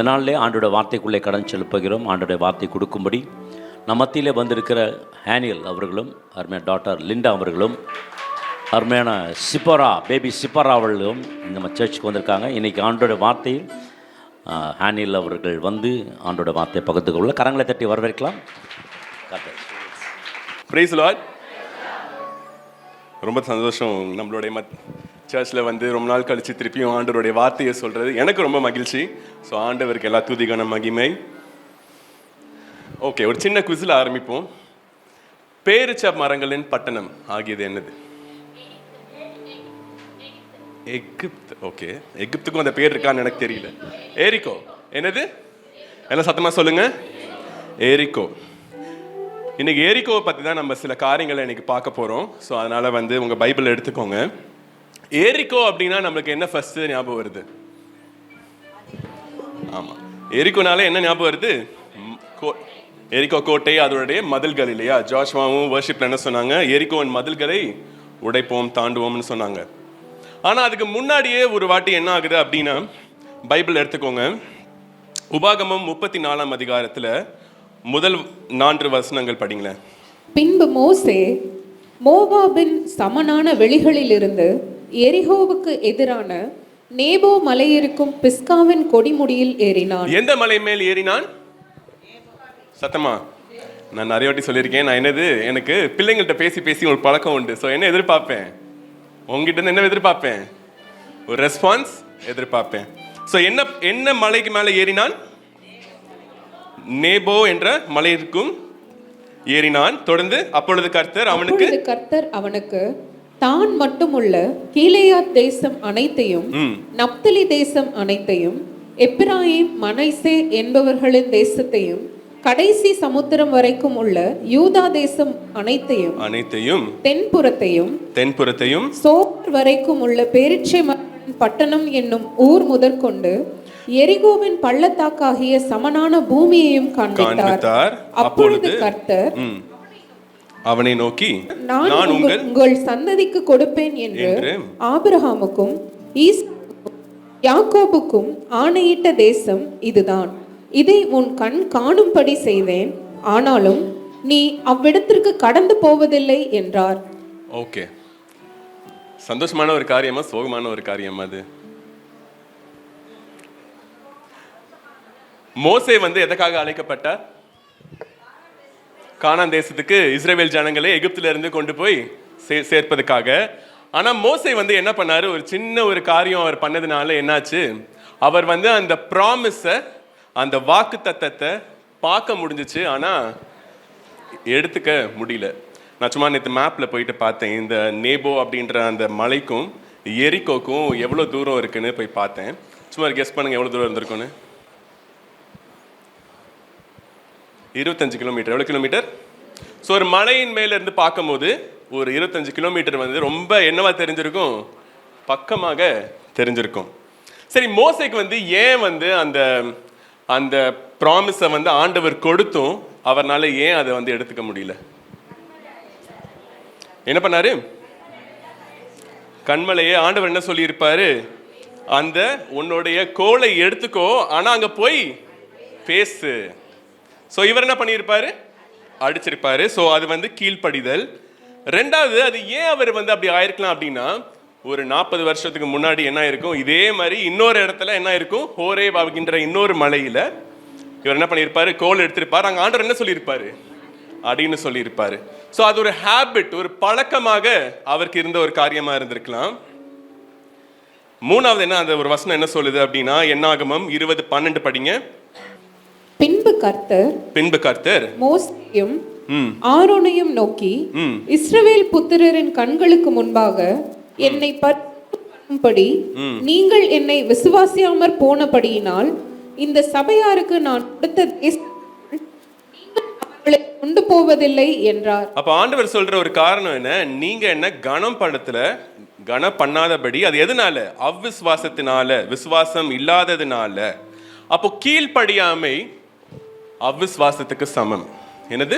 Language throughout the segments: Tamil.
இந்த நாளிலே ஆண்டோட வார்த்தைக்குள்ளே கடன் செலுப்புகிறோம். ஆண்டோட வார்த்தை கொடுக்கும்படி நம் மத்தியிலே வந்திருக்கிற ஹேனியல் அவர்களும், அருமையான டாக்டர் லிண்டா அவர்களும், அருமையான பேபி சிப்பரா அவர்களும் நம்ம சர்ச்சுக்கு வந்திருக்காங்க. இன்றைக்கி ஆண்டோட வார்த்தையில் ஹேனியல் அவர்கள் வந்து ஆண்டோட வார்த்தையை பகிர்ந்து கொள்ள கரங்களை தட்டி வரவேற்கலாம். Price Lord. ரொம்ப சந்தோஷம் நம்மளுடைய சர்ச்சில் வந்து ரொம்ப நாள் கழித்து திருப்பியும் ஆண்டவருடைய வார்த்தையை சொல்கிறது எனக்கு ரொம்ப மகிழ்ச்சி. ஸோ ஆண்டவருக்கு எல்லா துதிகான மகிமை. ஓகே, ஒரு சின்ன குவிஸில் ஆரம்பிப்போம். பேரிச்ச மரங்களின் பட்டணம் ஆகியது என்னது? எகிப்து. ஓகே, எகிப்துக்கும் அந்த பேர் இருக்கான்னு எனக்கு தெரியல. ஏரிக்கோ. என்னது? எல்லாம் சத்தமாக சொல்லுங்க. ஏரிக்கோ. இன்னைக்கு ஏரிக்கோவை பற்றி தான் நம்ம சில காரியங்களை இன்னைக்கு பார்க்க போகிறோம். ஸோ அதனால் வந்து உங்கள் பைபிள் எடுத்துக்கோங்க. ஏரிக்கோ அப்படின்னா நம்மளுக்கு என்ன ஃபர்ஸ்ட் ஞாபகம் வருது? ஆமாம், எரிக்கோனாலே என்ன ஞாபகம் வருது? எரிக்கோ கோட்டை, அதனுடைய மதில்கள் இல்லையா? ஜோஷ்வாவும் வர்ஷிப்ல என்ன சொன்னாங்க? எரிக்கோவின் மதில்களை உடைப்போம், தாண்டுவோம்னு சொன்னாங்க. ஆனால் அதுக்கு முன்னாடியே ஒரு வாட்டி என்ன ஆகுது அப்படின்னா, பைபிள் எடுத்துக்கோங்க. உபாகமம் 34ஆம் அதிகாரத்தில் முதல் 4 வசனங்கள் படிங்களேன். பின்பு மோசே மோவாபின் சமனான வெளிகளிலிருந்து எரிகோவுக்கு எதிரான நேபோ மலையிருக்கும் பிஸ்காவின் கொடிமுடியில் ஏறினான். எந்த மலை மேல் ஏறினான்? சத்தமா. நான் நிறைய வாட்டி சொல்லியிருக்கேன். நான் எனக்கு பிள்ளைங்கள்ட்ட பேசி பேசி ஒரு பழக்கம் உண்டு. ஸோ என்ன எதிர்பார்ப்பேன்? உங்ககிட்ட இருந்து என்ன எதிர்பார்ப்பேன்? ஒரு ரெஸ்பான்ஸ் எதிர்பார்ப்பேன். ஸோ என்ன மலைக்கு மேலே ஏறினான்? நேபோ என்ற மலையிருக்கும் ஏறினான். தொடர்ந்து அப்பொழுது கர்த்தர் அவனுக்கு தான் மட்டுமுள்ள கீலேயாத் தேசம் அனைத்தையும், நப்தலி தேசம் அனைத்தையும், எப்பிராயிம் மனைசே என்பவர்களின் தேசத்தையும், கடைசி சமுத்திரம் வரைக்கும் உள்ள யூதா தேசம் அனைத்தையும் தென்புறத்தையும் சோர் வரைக்கும் உள்ள பேரிச்சை பட்டணம் என்னும் ஊர் முதற்கொண்டு எரிகோவின் பள்ளத்தாக்காகிய சமனான பூமியையும் காண்பித்தார். அப்பொழுது கர்த்தர் அவனை நோக்கி, நான் உங்கள் சந்ததிக்கு கொடுப்பேன் என்று ஆபிரகாமுக்கும் யாக்கோபுக்கும் ஆணையிட்ட தேசம் இதுதான். இதை உன் கண் காணும்படி செய்தேன், ஆனாலும் நீ அவ்விடத்திற்கு கடந்து போவதில்லை என்றார். ஓகே, சந்தோஷமான ஒரு காரியமா சோகமான ஒரு காரியமா? அது மோசே வந்து எதற்காக அழைக்கப்பட்டார்? கானான் தேசத்துக்கு இஸ்ரவேல் ஜனங்களை எகிப்துல இருந்து கொண்டு போய் சேர்ப்பதுக்காக. ஆனா மோசே வந்து என்ன பண்ணாரு? ஒரு சின்ன ஒரு காரியம் அவர் பண்ணதுனால என்னாச்சு? அவர் வந்து அந்த ப்ராமிஸ, அந்த வாக்கு தத்தத்தை பார்க்க முடிஞ்சிச்சு, ஆனா எடுத்துக்க முடியல. நான் சும்மா நேற்று மேப்ல போயிட்டு பார்த்தேன். இந்த நேபோ அப்படின்ற அந்த மலைக்கும் எரிக்கோக்கும் எவ்வளோ தூரம் இருக்குன்னு போய் பார்த்தேன். சும்மா கெஸ் பண்ணுங்க எவ்வளோ தூரம் இருந்திருக்குன்னு. 25 கிலோமீட்டர். எவ்வளோ கிலோமீட்டர்? ஸோ ஒரு மலையின் மேல இருந்து பார்க்கும்போது ஒரு 25 கிலோமீட்டர் வந்து ரொம்ப என்னவா தெரிஞ்சிருக்கும்? பக்கமாக தெரிஞ்சிருக்கும். சரி, மோசேக்கு வந்து ஏன் வந்து அந்த அந்த ப்ராமிஸை வந்து ஆண்டவர் கொடுத்தும் அவர்னால ஏன் அதை வந்து எடுத்துக்க முடியல? என்ன பண்ணாரு? கண்மலையே ஆண்டவர் என்ன சொல்லியிருப்பாரு? அந்த உன்னுடைய கோலை எடுத்துக்கோ, ஆனா அங்க போய் பேசு. ஸோ இவர் என்ன பண்ணியிருப்பாரு? அடிச்சிருப்பாரு. ஸோ அது வந்து கீழ்ப்படிதல். ரெண்டாவது, அது ஏன் அவர் வந்து அப்படி ஆயிருக்கலாம் அப்படின்னா, ஒரு 40 வருஷத்துக்கு முன்னாடி என்ன இருக்கும், இதே மாதிரி இன்னொரு இடத்துல என்ன இருக்கும், ஹோரேப் ஆகின்ற இன்னொரு மலையில இவர் என்ன பண்ணியிருப்பாரு? கோல் எடுத்திருப்பாரு. அங்கே ஆண்டவர் என்ன சொல்லியிருப்பாரு? அப்படின்னு சொல்லியிருப்பாரு. ஸோ அது ஒரு ஹேபிட், ஒரு பழக்கமாக அவருக்கு இருந்த ஒரு காரியமா இருந்திருக்கலாம். மூணாவது என்ன, அந்த ஒரு வசனம் என்ன சொல்லுது அப்படின்னா, என்னாகமம் 20:12 படிங்க. பின்பு கர்த்தர் மோசேயையும் ஆரோனையும் நோக்கி, இஸ்ரவேல் புத்திரரின் கண்களுக்கு முன்பாக என்னை பற்றி நீங்கள் என்னை விசுவாசியாமற் போனபடியினால் இந்த சபையாருக்கு நான் கொடுத்த அவர்களை கொண்டு போவதில்லை என்றார். அப்ப ஆண்டவர் சொல்ற ஒரு காரணம் என்ன? நீங்க என்ன கனம் பண்ணாதபடி. அது எதனால? அவ்விசுவாசத்தினால, விசுவாசம் இல்லாததுனால. அப்போ கீழ்ப்படியாமை அவிசுவாசத்துக்கு சமம். என்னது?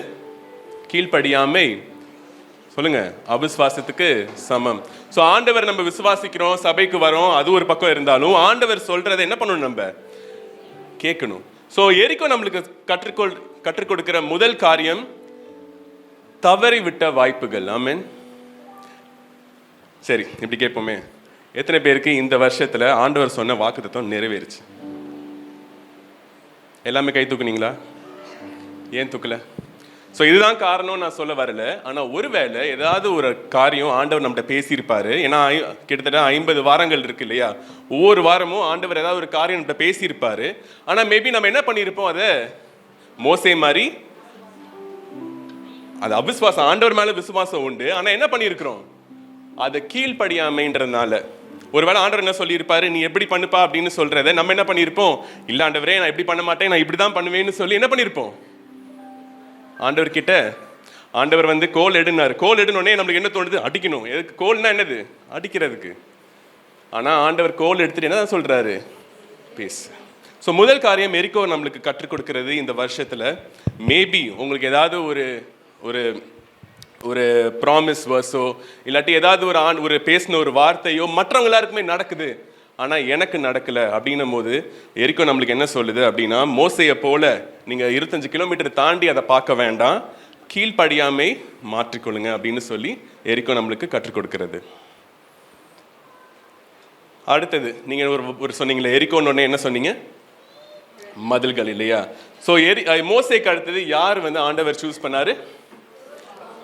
கீழ்ப்படியாமை சொல்லுங்க, அவிசுவாசத்துக்கு சமம். ஸோ ஆண்டவர் நம்ம விசுவாசிக்கிறோம், சபைக்கு வரோம், அது ஒரு பக்கம் இருந்தாலும் ஆண்டவர் சொல்றதை என்ன பண்ணணும்? நம்ம கேட்கணும். ஸோ எரிக்கோ நம்மளுக்கு கற்றுக் கொடுக்கிற முதல் காரியம் தவறிவிட்ட வாய்ப்புகள். ஆமென். சரி, இப்படி கேட்போமே, எத்தனை பேருக்கு இந்த வருஷத்துல ஆண்டவர் சொன்ன வாக்குத்தத்தம் நிறைவேறுச்சு? எல்லாமே கை தூக்குனீங்களா? ஏன் தூக்கல? ஸோ இதுதான் காரணம் நான் சொல்ல வரல. ஆனால் ஒருவேளை ஏதாவது ஒரு காரியம் ஆண்டவர் நம்மகிட்ட பேசியிருப்பாரு. ஏன்னா கிட்டத்தட்ட 50 வாரங்கள் இருக்கு இல்லையா? ஒவ்வொரு வாரமும் ஆண்டவர் ஏதாவது ஒரு காரியம் நம்மகிட்ட பேசியிருப்பாரு. ஆனால் மேபி நம்ம என்ன பண்ணியிருப்போம், அதை மோசே மாதிரி அது அவிசுவாசம், ஆண்டவர் மேல விசுவாசம் உண்டு, ஆனால் என்ன பண்ணியிருக்கிறோம், அதை கீழ்ப்படியாமைன்றதுனால. ஒருவேளை ஆண்டவர் என்ன சொல்லியிருப்பாரு, நீ எப்படி பண்ணுப்பா அப்படின்னு சொல்றத நம்ம என்ன பண்ணியிருப்போம், இல்ல ஆண்டவரே நான் எப்படி பண்ண மாட்டேன், நான் இப்படி தான் பண்ணுவேன்னு சொல்லி என்ன பண்ணியிருப்போம், ஆண்டவர் கிட்ட ஆண்டவர் வந்து கோல் எடுனாரு. கோல் எடுனோடனே நம்மளுக்கு என்ன தோணுது, அடிக்கணும். எதுக்கு? கோல்னா என்னது? அடிக்கிறதுக்கு. ஆனா ஆண்டவர் கோல் எடுத்துட்டு என்ன சொல்றாரு, பேசு. ஸோ முதல் காரியம் எரிக்கோ நம்மளுக்கு கற்றுக் கொடுக்கிறது இந்த வருஷத்துல, மேபி உங்களுக்கு ஏதாவது ஒரு ஒரு ஒரு ப்ராமிஸ் வேர்ஸோ இல்லாட்டி ஏதாவது ஒரு பேசின ஒரு வார்த்தையோ மற்றவங்க எல்லாருக்குமே நடக்குது, ஆனால் எனக்கு நடக்கலை அப்படின்னும் போது எரிக்கோ நம்மளுக்கு என்ன சொல்லுது அப்படின்னா, மோசையை போல நீங்கள் 25 கிலோமீட்டர் தாண்டி அதை பார்க்க வேண்டாம், கீழ்ப்படியாமை மாற்றிக்கொள்ளுங்க அப்படின்னு சொல்லி எரிக்கோ நம்மளுக்கு கற்றுக் கொடுக்கிறது. அடுத்தது நீங்கள் ஒரு சொன்னீங்களே, எரிக்கோன்னு என்ன சொன்னீங்க, மதில்கள் இல்லையா? ஸோ மோசைக்கு அடுத்தது யார் வந்து ஆண்டவர் சூஸ் பண்ணாரு,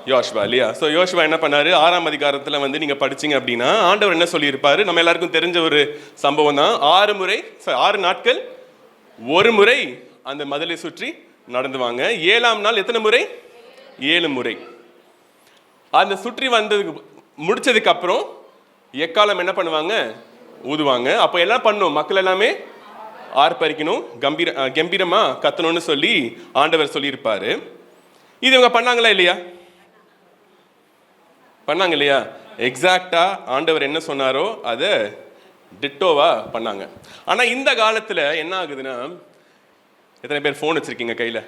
யோசுவா இல்லையா? ஸோ யோசுவா என்ன பண்ணாரு, 6ஆம் அதிகாரத்தில் வந்து நீங்க படிச்சீங்க அப்படின்னா ஆண்டவர் என்ன சொல்லியிருப்பாரு, நம்ம எல்லாருக்கும் தெரிஞ்ச ஒரு சம்பவம் தான். 6 நாட்கள் ஒரு முறை அந்த மதிலை சுற்றி நடந்துவாங்க. 7ஆம் நாள் எத்தனை முறை, 7 முறை. அந்த சுற்றி வந்ததுக்கு முடிச்சதுக்கு அப்புறம் எக்காலம் என்ன பண்ணுவாங்க, ஊதுவாங்க. அப்போ எல்லாம் பண்ணும், மக்கள் எல்லாமே ஆர்ப்பரிக்கணும், கம்பீரமா கத்தணும்னு சொல்லி ஆண்டவர் சொல்லியிருப்பாரு. இது இவங்க பண்ணாங்களா இல்லையா? பண்ணாங்க இல்லையா? எக்ஸாக்டா ஆண்டவர் என்ன சொன்னாரோ அதை டிட்டோவா பண்ணாங்க. ஆனா இந்த காலத்துல என்ன ஆகுதுன்னா, எத்தனை பேர் ஃபோன் வச்சிருக்கீங்க கையில?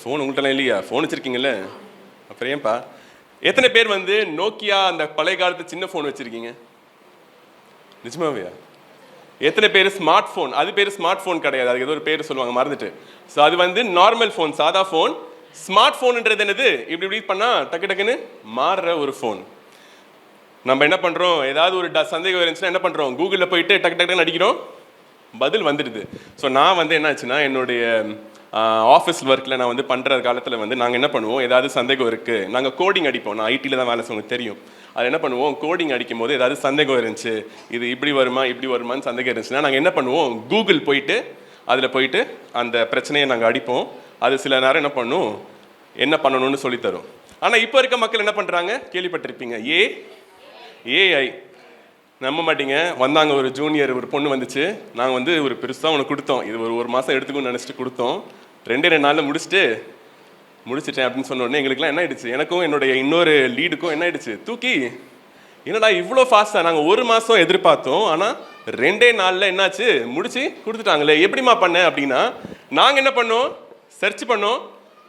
ஃபோன் உங்கள்கிட்ட இல்லையா? ஃபோன் வச்சிருக்கீங்கல்ல, அப்புறம் ஏன்பா? எத்தனை பேர் வந்து நோக்கியா அந்த பழைய காலத்து சின்ன ஃபோன் வச்சிருக்கீங்க? நிஜமாவையா? எத்தனை பேர் ஸ்மார்ட் ஃபோன்? அது பேர் ஸ்மார்ட் ஃபோன் கிடையாது, அதுக்கு ஏதோ ஒரு பேர் சொல்லுவாங்க, மறந்துட்டு. ஸோ அது வந்து நார்மல் ஃபோன், சாதா ஃபோன். ஸ்மார்ட் ஃபோன்ன்றது என்னது, இப்படி இப்படி பண்ணா டக்கு டக்குன்னு மாறுற ஒரு ஃபோன். நம்ம என்ன பண்றோம், ஏதாவது ஒரு சந்தேகம் இருந்துச்சுன்னா என்ன பண்றோம், கூகுளில் போயிட்டு டக்கு டக்குன்னு அடிக்கிறோம், பதில் வந்துடுது. ஸோ நான் வந்து என்ன ஆச்சுன்னா, என்னுடைய ஆஃபீஸ் ஒர்க்கில் நான் வந்து பண்ணுற காலத்தில் வந்து நாங்கள் என்ன பண்ணுவோம், ஏதாவது சந்தேகம் இருக்குது, நாங்கள் கோடிங் அடிப்போம். நான் ஐடியில் தான் வேலை செய்ய தெரியும். அது என்ன பண்ணுவோம், கோடிங் அடிக்கும் போது ஏதாவது சந்தேகம் இருந்துச்சு, இது இப்படி வருமா இப்படி வருமானு சந்தேகம் இருந்துச்சுன்னா நாங்கள் என்ன பண்ணுவோம், கூகுள் போயிட்டு அதில் போயிட்டு அந்த பிரச்சனையை நாங்கள் அடிப்போம். அது சில நேரம் என்ன பண்ணும், என்ன பண்ணணும்னு சொல்லித்தரும். ஆனால் இப்போ இருக்க மக்கள் என்ன பண்ணுறாங்க, கேள்விப்பட்டிருப்பீங்க, ஏஐ. நம்ப மாட்டீங்க, வந்தாங்க ஒரு ஜூனியர் ஒரு பொண்ணு வந்துச்சு, நாங்கள் வந்து ஒரு பெருசாக ஒன்று கொடுத்தோம், இது ஒரு மாதம் எடுத்துக்கணும்னு நினச்சிட்டு கொடுத்தோம். 2 நாளில் முடிச்சிட்டேன் அப்படின்னு சொன்ன உடனே எங்களுக்குலாம் என்ன ஆயிடுச்சு, எனக்கும் என்னுடைய இன்னொரு லீடுக்கும் என்ன ஆயிடுச்சு, தூக்கி என்னடா இவ்வளோ ஃபாஸ்ட்டாக, நாங்கள் 1 மாதம் எதிர்பார்த்தோம், ஆனால் 2 நாளில் என்னாச்சு, முடிச்சு கொடுத்துட்டாங்களே, எப்படிமா பண்ண அப்படின்னா, நாங்கள் என்ன பண்ணோம், சர்ச் பண்ணோம்,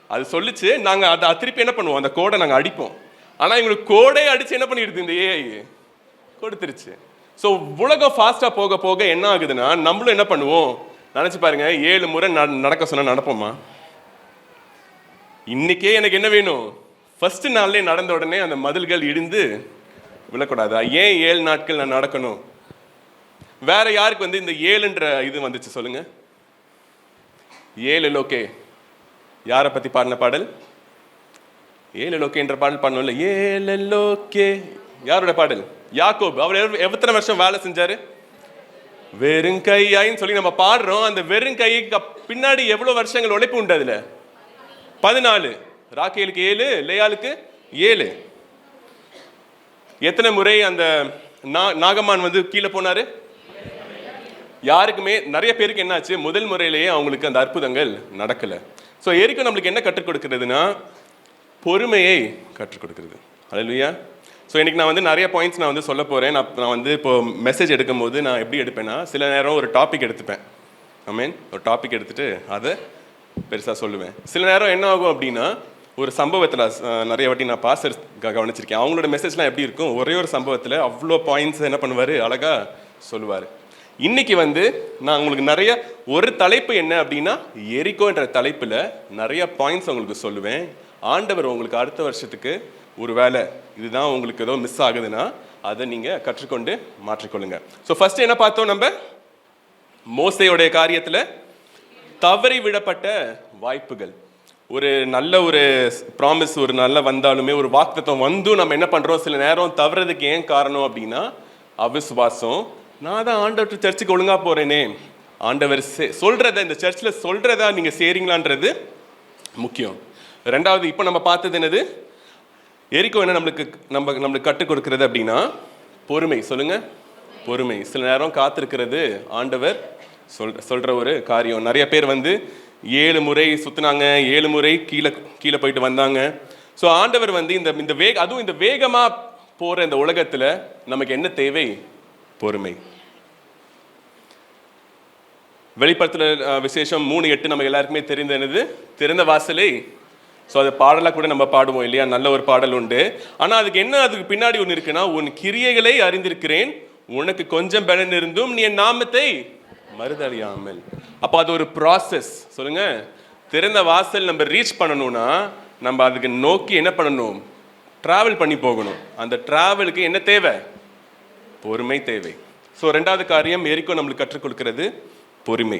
அது சொல்லிச்சு, நாங்கள் அதை திருப்பி என்ன பண்ணுவோம், அந்த கோடை நாங்கள் அடிப்போம். ஆனால் எங்களுக்கு கோடை அடித்து என்ன பண்ணிடுது இந்த ஏஐ, கொடுத்துருச்சு. ஸோ உலகம் ஃபாஸ்ட்டாக போக போக என்ன ஆகுதுன்னா, நம்மளும் என்ன பண்ணுவோம், நினச்சி பாருங்க, 7 முறை நடக்க சொன்னால் நடப்போமா? இன்னைக்கே எனக்கு என்ன வேணும், ஃபர்ஸ்ட் நாள்லேயே நடந்த உடனே அந்த மதில்கள் இடிந்து விழக்கூடாதா? ஏன் 7 நாட்கள் நான் நடக்கணும்? வேற யாருக்கு வந்து இந்த 7ன்ற இது வந்துச்சு சொல்லுங்க? 7 லோகே யாரை பத்தி பாடின பாடல்? 7 லோகேன்ற பாடல் பாடணும்ல. 7 லோகே யாரோட பாடல்? யாக்கோபு. அவர் எத்தனை வருஷம் வேலை செஞ்சாரு? வெறும் கையாயின்னு சொல்லி நம்ம பாடுறோம். அந்த வெறும் கைக்கு பின்னாடி எவ்வளவு வருஷங்கள் உழைப்பு உண்டு? அதுல 14. ராக்கேலுக்கு 7, லேயாளுக்கு 7. எத்தனை முறை அந்த நாகமான் வந்து கீழே போனாரு? யாருக்குமே, நிறைய பேருக்கு என்னாச்சு, முதல் முறையிலேயே அவங்களுக்கு அந்த அற்புதங்கள் நடக்கல. ஸோ எரிக்கோ நம்மளுக்கு என்ன கற்றுக் கொடுக்கிறதுனா, பொறுமையை கற்றுக் கொடுக்கிறது. அல்லேலூயா. ஸோ இன்னைக்கு நான் வந்து நிறைய பாயிண்ட்ஸ் நான் வந்து சொல்ல போகிறேன். நான் வந்து இப்போ மெசேஜ் எடுக்கும் போது நான் எப்படி எடுப்பேன்னா, சில நேரம் ஒரு டாபிக் எடுத்துப்பேன். ஒரு டாபிக் எடுத்துட்டு அதை பெருசாக சொல்லுவேன். சில நேரம் என்ன ஆகும் அப்படின்னா, ஒரு சம்பவத்தில் நிறைய வாட்டி நான் பாஸ்டர் கவனிச்சிருக்கேன், அவங்களோட மெசேஜ்லாம் எப்படி இருக்கும், ஒரே ஒரு சம்பவத்தில் அவ்வளோ பாயிண்ட்ஸ் என்ன பண்ணுவார், அழகாக சொல்லுவார். இன்னைக்கு வந்து நான் உங்களுக்கு நிறைய ஒரு தலைப்பு என்ன அப்படின்னா எரிகோன்ற தலைப்பில் நிறைய பாயிண்ட்ஸ் உங்களுக்கு சொல்லுவேன். ஆண்டவர் உங்களுக்கு அடுத்த வருஷத்துக்கு ஒரு வேளை இதுதான் உங்களுக்கு ஏதோ மிஸ் ஆகுதுன்னா அதை நீங்கள் கற்றுக்கொண்டு மாற்றிக்கொள்ளுங்க. ஸோ ஃபர்ஸ்ட் என்ன பார்த்தோம், நம்ம மோசேயோடைய காரியத்தில் தவறி விடப்பட்ட வாய்ப்புகள். ஒரு நல்ல ஒரு ப்ராமிஸ் ஒரு நல்ல வந்தாலுமே ஒரு வாக்குத்தத்தம் வந்தும் நம்ம என்ன பண்ணுறோம், சில நேரம் தவறதுக்கு ஏன் காரணம் அப்படின்னா அவிசுவாசம். நான் தான் ஆண்டவர் சர்ச்சுக்கு ஒழுங்காக போகிறேனே, ஆண்டவர் சொல்கிறத இந்த சர்ச்சில் சொல்கிறதா நீங்கள் செய்கிறீங்களான்றது முக்கியம். ரெண்டாவது இப்போ நம்ம பார்த்தது என்னது, எரிக்கோ என்ன நம்மளுக்கு கற்றுக் கொடுக்கிறது அப்படின்னா பொறுமை. சொல்லுங்கள், பொறுமை. சில நேரம் காத்திருக்கிறது ஆண்டவர் சொல்கிற ஒரு காரியம். நிறைய பேர் வந்து 7 முறை சுற்றினாங்க, 7 முறை கீழே போயிட்டு வந்தாங்க. ஸோ ஆண்டவர் வந்து அதுவும் இந்த வேகமாக போகிற இந்த உலகத்தில் நமக்கு என்ன தேவை, பொறுமை. வெளிப்படுத்தல் விசேஷம் 3:8 நமக்கு எல்லாருக்குமே தெரிந்தது, திறந்த வாசலை. ஸோ அது பாடலாக கூட நம்ம பாடுவோம் இல்லையா, நல்ல ஒரு பாடல் உண்டு. ஆனால் அதுக்கு பின்னாடி ஒன்று இருக்குன்னா, உன் கிரியைகளை அறிந்திருக்கிறேன், உனக்கு கொஞ்சம் பலன் இருந்தும் நீ என் நாமத்தை மறுதறியாமல். அப்போ அது ஒரு ப்ராசஸ். சொல்லுங்க, திறந்த வாசல் நம்ம ரீச் பண்ணணும்னா நம்ம அதுக்கு நோக்கி என்ன பண்ணணும், டிராவல் பண்ணி போகணும். அந்த டிராவலுக்கு என்ன தேவை, பொறுமை தேவை. ஸோ ரெண்டாவது காரியம் எரிக்கோ நம்மளுக்கு கற்றுக் கொடுக்கிறது பொறுமை.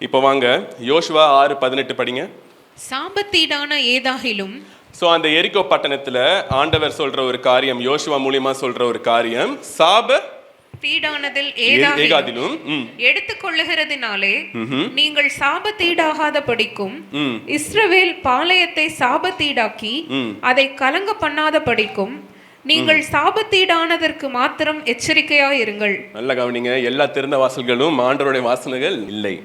இப்போ வாங்க யோசுவா 6:18 படிங்க. சாபத்தீடான ஏதாகிலும். ஸோ அந்த எரிக்கோ பட்டணத்துல ஆண்டவர் சொல்ற ஒரு காரியம், யோசுவா மூலியமா சொல்ற ஒரு காரியம், சாப தீடானதில் ஏகாதிலும் எடுத்துக்கொள்ளுகிறதுனாலே நீங்கள் சாபத்தீடாகாத படிக்கும் இஸ்ரவேல் பாளையத்தை சாபத்தீடாக்கி அதை கலங்க பண்ணாத படிக்கும் நீங்கள் சாபத்தீடானதற்கு மாத்திரம் எச்சரிக்கையாயிருங்கள். நல்ல கவனிங்க, எல்லா திறந்த வாசல்களும் ஆண்டவருடைய வாசல்கள் இல்லை.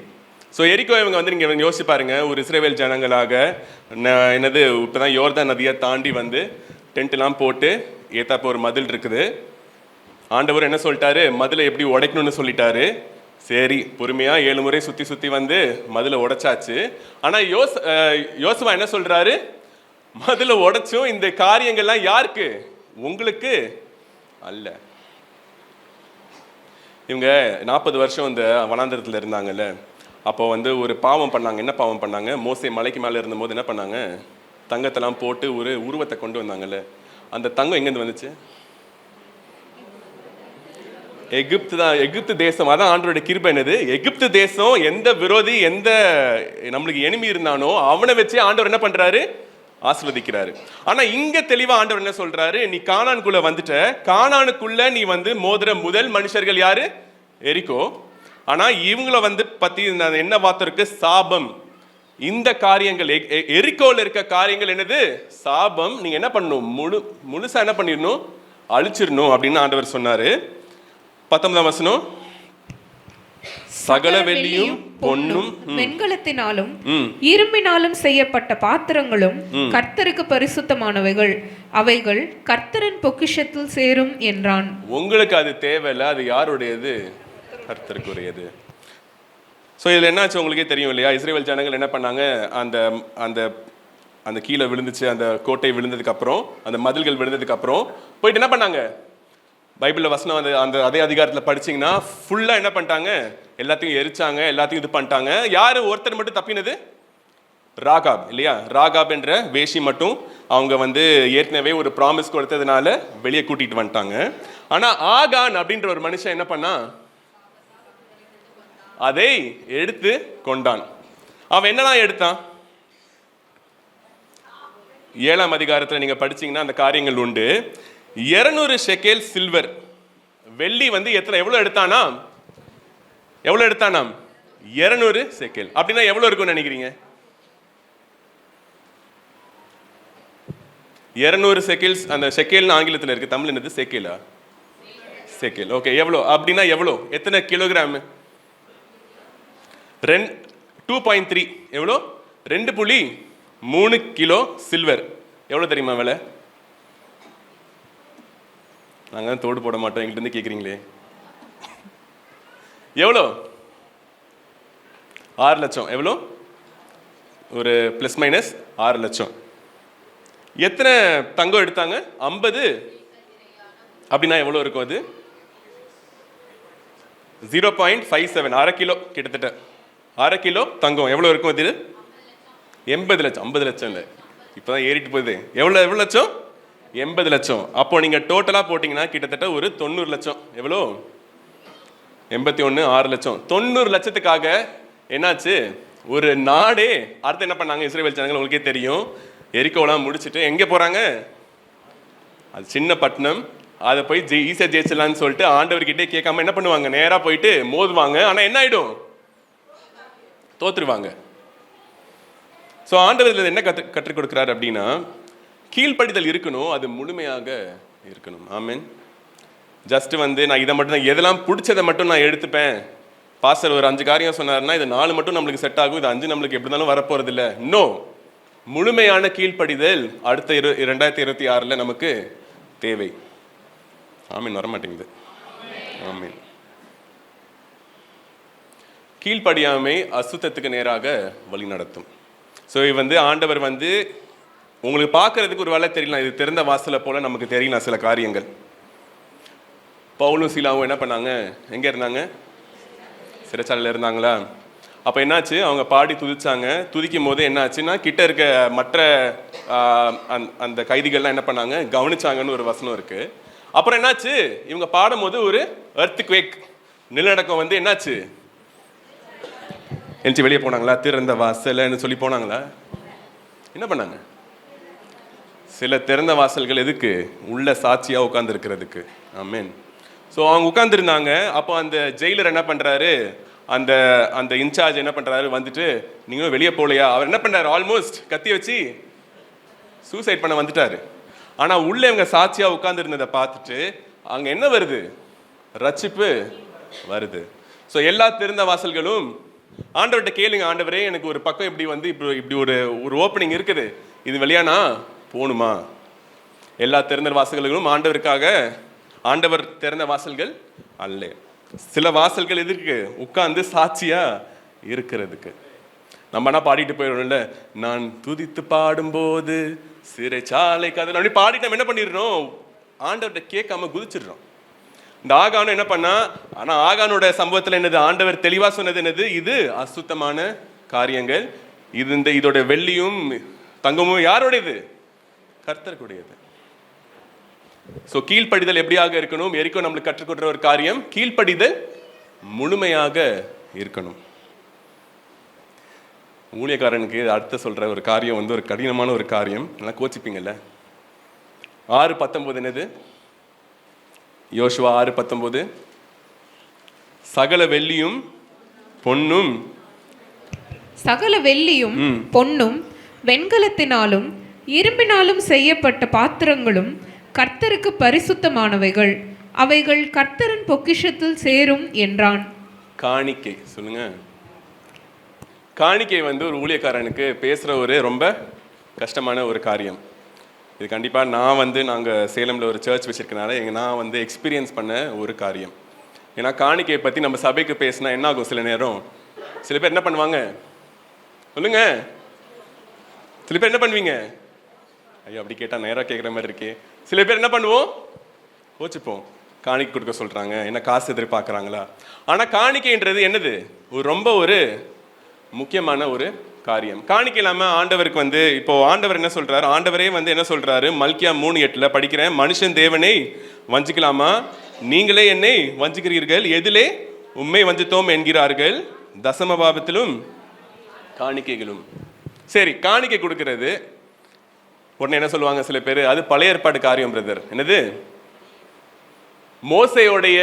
ஸோ எரிக்கோ இவங்க வந்து நீங்கள் யோசிச்சு பாருங்க, ஒரு இஸ்ரவேல் ஜனங்களாக என்னது இப்போதான் யோர்தான் நதியை தாண்டி வந்து டென்ட்லாம் போட்டு ஏத்தாப்ப ஒரு மதில் இருக்குது. ஆண்டவர் என்ன சொல்லிட்டாரு, மதிலை எப்படி உடைக்கணும்னு சொல்லிட்டாரு. சரி, பொறுமையா 7 முறை சுத்தி வந்து மதிலை உடைச்சாச்சு. ஆனா யோசுவா என்ன சொல்றாரு, மதிலை உடைச்சும் இந்த காரியங்கள்லாம் யாருக்கு, உங்களுக்கு அல்ல. இவங்க 40 வருஷம் இந்த வனாந்தரத்தில் இருந்தாங்கல்ல, அப்போ வந்து ஒரு பாவம் பண்ணாங்க. என்ன பாவம் பண்ணாங்க, மோசே மலைக்கு மேலே இருந்தபோது என்ன பண்ணாங்க, தங்கத்தெல்லாம் போட்டு ஒரு உருவத்தை கொண்டு வந்தாங்கல்ல. அந்த தங்கம் எங்கேருந்து வந்துச்சு, எகிப்து தான். எகிப்து தேசம், அதான் ஆண்டவருடைய கிருபை. என்னது, எகிப்து தேசம் எந்த விரோதி, எந்த நம்மளுக்கு எனிமி இருந்தானோ அவனை வச்சே ஆண்டவர் என்ன பண்றாரு, ஆசீர்வதிக்கிறாரு. ஆனா இங்க தெளிவா ஆண்டவர் என்ன சொல்றாரு, நீ கானானுக்குள்ள வந்துட்ட, கானானுக்குள்ள நீ வந்து மோதிர முதல் மனுஷர்கள் யாரு, எரிக்கோ. ஆனா இவங்கள வந்து பத்தி என்ன வார்த்தை இருக்கு, சாபம். இந்த காரியங்கள் எரிக்கோல இருக்க காரியங்கள் என்னது, சாபம். நீங்க என்ன பண்ணணும், முழுசா என்ன பண்ணிடணும், அழிச்சிடணும் அப்படின்னு ஆண்டவர் சொன்னாரு. 19ஆம் வசனம், சகல வெள்ளியும் பொன்னும் வெண்கலத்தினாலும் இரும்பினாலும் செய்யப்பட்ட பாத்திரங்களும் கர்த்தருக்கு பரிசுத்தமானவைகள், அவைகள் கர்த்தரின் பொக்கிஷத்தில் சேரும் என்றான். உங்களுக்கு அது தேவையில்ல, அது யாருடையது, கர்த்தருக்குரியது. ஸோ இதில் என்னாச்சு உங்களுக்கே தெரியும் இல்லையா, இஸ்ரேல் ஜனங்கள் என்ன பண்ணாங்க, அந்த அந்த அந்த கீழே விழுந்துச்சு, அந்த கோட்டை விழுந்ததுக்கு அப்புறம், அந்த மதில்கள் விழுந்ததுக்கு அப்புறம் போயிட்டு என்ன பண்ணாங்க, பைபிளில் வசனம் அந்த அதே அதிகாரத்தில் படிச்சிங்கன்னா ஃபுல்லாக என்ன பண்ணிட்டாங்க, எல்லாத்தையும் எரிச்சாங்க, எல்லாத்தையும் இது பண்ணிட்டாங்க. யார் ஒருத்தர் மட்டும் தப்பினது, ராகாப் இல்லையா. ராகாப் என்ற வேஷி மட்டும் அவங்க வந்து ஏற்கனவே ஒரு ப்ராமிஸ் கொடுத்ததுனால வெளியே கூட்டிகிட்டு வந்துட்டாங்க. ஆனால் ஆகான் அப்படின்ற ஒரு மனுஷன் என்ன பண்ணா, அதை எடுத்து கொண்டான். அவன் என்னெல்லாம் எடுத்தான், 7ஆம் அதிகாரத்தில் நீங்கள் படிச்சீங்கன்னா அந்த காரியங்கள் உண்டு. 200 ஷெக்கேல் சில்வர், வெள்ளி வந்து எவ்வளவு எடுத்தானா, 200 ஷெக்கேல். அப்படின்னா எவ்வளவு இருக்கும்னு நினைக்கிறீங்க, 200 ஷெக்கேல்ஸ். அந்த ஷெக்கேல்னு ஆங்கிலத்தில் இருக்கு, தமிழ் என்னது, ஷெக்கேலா, ஷெக்கேல். ஓகே, எவ்வளோ அப்படின்னா எவ்வளோ, எத்தனை கிலோகிராம், 2.3 எவ்வளோ, 2.3 கிலோ சில்வர். எவ்வளோ தெரியுமா விலை, நாங்கள் தான் தோடு போட மாட்டோம், எங்கிட்ட இருந்து கேட்குறீங்களே. எவ்வளோ, 6 லட்சம். எவ்வளோ, ஒரு ப்ளஸ் மைனஸ் 6 லட்சம். எத்தனை தங்கம் எடுத்தாங்க, 50. அப்படின்னா எவ்வளோ இருக்கும் அது, 0.57, 1/2 கிலோ கிட்டத்தட்ட. 1/2 கிலோ தங்கம் எவ்வளோ இருக்கும் இது? 80 லட்சம். 50 லட்சம் இல்லை, இப்போ தான் ஏறிட்டு போகுது. எவ்வளோ லட்சம்? 80 லட்சம். அப்போ நீங்கள் டோட்டலாக போட்டிங்கன்னா கிட்டத்தட்ட ஒரு 90 லட்சம். எவ்வளோ? 81, 6 லட்சம். 90 லட்சத்துக்காக என்னாச்சு? ஒரு நாடே அடுத்து என்ன பண்ணாங்க இஸ்ரேல் ஜனங்கள்? உங்களுக்கே தெரியும். எரிக்கோலாம் முடிச்சுட்டு எங்கே போகிறாங்க? அது சின்ன பட்டணம். அதை போய் ஈஸியாக ஜெயிச்சிடலான்னு சொல்லிட்டு ஆண்டவர்கிட்டே கேட்காம என்ன பண்ணுவாங்க? நேராக போயிட்டு மோதுவாங்க. ஆனால் என்ன ஆகிடும்? தோத்துருவாங்க. ஸோ ஆண்டவர் என்ன கற்றுக் கொடுக்குறாரு அப்படின்னா, கீழ்ப்படிதல் இருக்கணும், அது முழுமையாக இருக்கணும். ஆமென். ஜஸ்ட் வந்து நான் இதை மட்டும் தான், எதெல்லாம் பிடிச்சதை மட்டும் நான் எடுத்துப்பேன். பாஸ்டர் ஒரு 5 காரியம் சொன்னார்னா இது 4 மட்டும் நம்மளுக்கு செட் ஆகும், இது 5 நம்மளுக்கு எப்படி இருந்தாலும் வரப்போறது இல்லை. இன்னும் முழுமையான கீழ்ப்படிதல் அடுத்த 2026 நமக்கு தேவை. ஆமீன். வரமாட்டேங்குது. ஆமீன். கீழ்ப்படியாமை அசுத்தத்துக்கு நேராக வழி நடத்தும். ஸோ வந்து ஆண்டவர் வந்து உங்களுக்கு பார்க்கறதுக்கு ஒரு வேலை தெரியலாம், இது திறந்த வாசலை போல நமக்கு தெரியலாம் சில காரியங்கள். பவுலும் சீலாவும் என்ன பண்ணாங்க? எங்கே இருந்தாங்க? சிறைச்சாலையில் இருந்தாங்களா? அப்போ என்னாச்சு? அவங்க பாடி துதிச்சாங்க. துதிக்கும் போது என்னாச்சுன்னா கிட்ட இருக்க மற்ற அந்த கைதிகள்லாம் என்ன பண்ணாங்க? கவனிச்சாங்கன்னு ஒரு வசனம் இருக்கு. அப்புறம் என்னாச்சு? இவங்க பாடும் போது ஒரு எர்த்குவேக், நிலநடுக்கம் வந்து என்னாச்சு? எழுச்சி வெளியே போனாங்களா? திறந்த வாசல்னு சொல்லி போனாங்களா? என்ன பண்ணாங்க? சில திறந்த வாசல்கள் எதுக்கு? உள்ள சாட்சியாக உட்கார்ந்து இருக்கிறதுக்கு. ஆமென். ஸோ அவங்க உட்கார்ந்துருந்தாங்க. அப்போ அந்த ஜெயிலர் என்ன பண்ணுறாரு? அந்த அந்த இன்சார்ஜ் என்ன பண்ணுறாரு? வந்துட்டு நீங்களும் வெளியே போகலையா? அவர் என்ன பண்ணுறாரு? ஆல்மோஸ்ட் கத்தி வச்சு சூசைட் பண்ண வந்துட்டாரு. ஆனால் உள்ளே இவங்க சாட்சியாக உட்கார்ந்துருந்ததை பார்த்துட்டு அங்கே என்ன வருது? ரட்சிப்பு வருது. ஸோ எல்லா திறந்த வாசல்களும் ஆண்டவர்கிட்ட கேளுங்க, ஆண்டவரே எனக்கு ஒரு பக்கம் இப்படி வந்து இப்படி ஒரு ஓப்பனிங் இருக்குது, இது வழியானா போகணுமா? எல்லா திறந்த வாசல்களும் ஆண்டவருக்காக, ஆண்டவர் திறந்த வாசல்கள் அல்ல. சில வாசல்கள் எதுக்கு? உட்கார்ந்து சாட்சியா இருக்கிறதுக்கு. நம்ம என்ன பாடிட்டு போயிடும்ல, நான் துதித்து பாடும்போது சிறைச்சாலை கதை அப்படி பாடிட்டு என்ன பண்ணிடுறோம்? ஆண்டவர்கிட்ட கேட்காம குதிச்சிடுறோம். இந்த ஆகானும் என்ன பண்ணா? ஆனா ஆகானோட சம்பவத்தில் என்னது? ஆண்டவர் தெளிவா சொன்னது என்னது? இது அசுத்தமான காரியங்கள், இதோட வெள்ளியும் தங்கமும் யாரோடையது? கர்த்தருடையது. ஸோ கீழ்ப்படிதல் எப்படியாக இருக்கணும்? எரிக்கோ நம்மளுக்கு கற்றுக்கொடுற ஒரு காரியம், கீழ்ப்படிதல் முழுமையாக இருக்கணும். ஊழியக்காரனுக்கு அடுத்த சொல்ற ஒரு காரியம் வந்து ஒரு கடினமான ஒரு காரியம். நல்லா கோச்சிப்பீங்கல்ல. 6:19 என்னது? யோசுவா 6:19, சகல வெள்ளியும் பொன்னும் பொன்னும் வெண்கலத்தினாலும் இரும்பினாலும் செய்யப்பட்ட பாத்திரங்களும் கர்த்தருக்கு பரிசுத்தமானவைகள், அவைகள் கர்த்தரின் பொக்கிஷத்தில் சேரும் என்றான். காணிக்கை சொல்லுங்க. காணிக்கை வந்து ஒரு ஊழியக்காரனுக்கு பேசுகிற ஒரு ரொம்ப கஷ்டமான ஒரு காரியம். இது கண்டிப்பாக நான் வந்து நாங்கள் சேலமில் ஒரு சர்ச் வச்சுருக்கனால நான் வந்து எக்ஸ்பீரியன்ஸ் பண்ண ஒரு காரியம். ஏன்னா காணிக்கையை பற்றி நம்ம சபைக்கு பேசினா என்ன ஆகும்? சில நேரம் சில பேர் என்ன பண்ணுவாங்க? சொல்லுங்க. சில பேர் என்ன பண்ணுவீங்க? ஐயோ அப்படி கேட்டால் நேராக கேட்குற மாதிரி இருக்கே. சில பேர் என்ன பண்ணுவோம்? கோச்சிப்போம். காணிக்கை கொடுக்க சொல்கிறாங்க, என்ன காசு எதிர்பார்க்குறாங்களா? ஆனால் காணிக்கைன்றது என்னது? ரொம்ப ஒரு முக்கியமான ஒரு காரியம். காணிக்கை இல்லாமல் ஆண்டவருக்கு வந்து இப்போ ஆண்டவர் என்ன சொல்றாரு? ஆண்டவரே வந்து என்ன சொல்றாரு? மல்கியா 3:8 படிக்கிறேன், மனுஷன் தேவனை வஞ்சிக்கலாமா? நீங்களே என்னை வஞ்சிக்கிறீர்கள், எதிலே உண்மை வஞ்சித்தோம் என்கிறார்கள், தசமபாவத்திலும் காணிக்கைகளும். சரி, காணிக்கை கொடுக்கிறது உடனே என்ன சொல்லுவாங்க சில பேர்? அது பழைய ஏற்பாடு காரியம் பிரதர். என்னது? மோசேயோடைய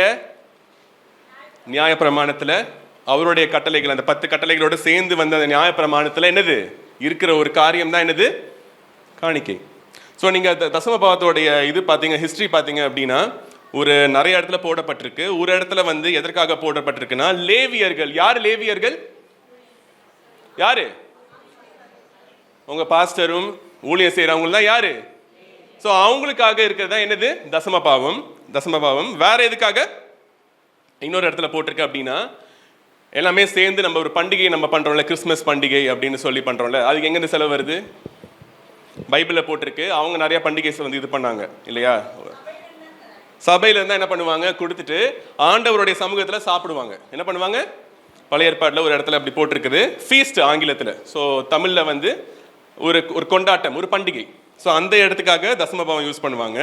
நியாயப்பிரமாணத்துல அவருடைய கட்டளைகள், அந்த 10 கட்டளைகளோடு சேர்ந்து வந்த அந்த நியாயப்பிரமாணத்தில் என்னது இருக்கிற ஒரு காரியம் தான் என்னது? காணிக்கை. ஸோ நீங்கள் தசமபாவத்தோடைய இது பார்த்தீங்க, ஹிஸ்ட்ரி பார்த்தீங்க அப்படின்னா ஒரு நிறைய இடத்துல போடப்பட்டிருக்கு. ஒரு இடத்துல வந்து எதற்காக போடப்பட்டிருக்குன்னா, லேவியர்கள். யார் லேவியர்கள்? யாரு? உங்க பாஸ்டரும் ஊழியம் செய்யறவங்க தான் யாரு? ஸோ அவங்களுக்காக இருக்கிறதா என்னது? தசமபாவம். தசமபாவம் வேற எதுக்காக இன்னொரு இடத்துல போட்டிருக்கு அப்படின்னா, எல்லாமே சேர்ந்து நம்ம ஒரு பண்டிகை நம்ம பண்றோம்ல, கிறிஸ்மஸ் பண்டிகை அப்படின்னு சொல்லி பண்றோம்ல, அதுக்கு எங்கேருந்து செலவு வருது? பைபிளில் போட்டிருக்கு. அவங்க நிறைய பண்டிகை வந்து இது பண்ணாங்க இல்லையா? சபையில இருந்தா என்ன பண்ணுவாங்க, கொடுத்துட்டு ஆண்டவருடைய சமூகத்துல சாப்பிடுவாங்க. என்ன பண்ணுவாங்க, பழைய ஏற்பாட்டில் ஒரு இடத்துல அப்படி போட்டிருக்குது, ஃபீஸ்ட் ஆங்கிலத்தில். ஸோ தமிழில் வந்து ஒரு கொண்டாட்டம், ஒரு பண்டிகை. ஸோ அந்த இடத்துக்காக தசமபாவம் யூஸ் பண்ணுவாங்க.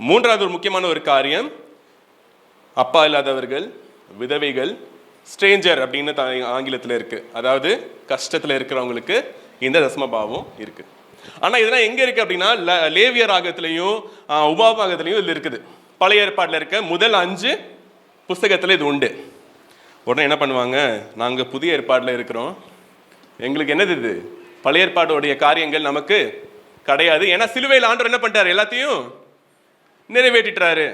மூன்றாவது ஒரு முக்கியமான ஒரு காரியம், அப்பா இல்லாதவர்கள், விதவைகள், ஸ்ட்ரேஞ்சர் அப்படின்னு ஆங்கிலத்தில் இருக்கு. அதாவது கஷ்டத்தில் இருக்கிறவங்களுக்கு இந்த தசமபாவம் இருக்கு. ஆனால் இதெல்லாம் எங்கே இருக்குது அப்படின்னா லேவியர் ராகத்திலையும் உபாபாகத்திலையும் இதில் இருக்குது. பழைய ஏற்பாட்டில் இருக்க முதல் 5 புஸ்தகத்தில் இது உண்டு. உடனே என்ன பண்ணுவாங்க, நாங்கள் புதிய ஏற்பாட்டில் இருக்கிறோம், எங்களுக்கு என்னது இது, பழைய ஏற்பாடுடைய காரியங்கள் நமக்கு கிடையாது. ஏன்னா சிலுவையில் ஆண்டவர் என்ன பண்ணிட்டாரு, எல்லாத்தையும் நிறைவேற்றிட்டாரு.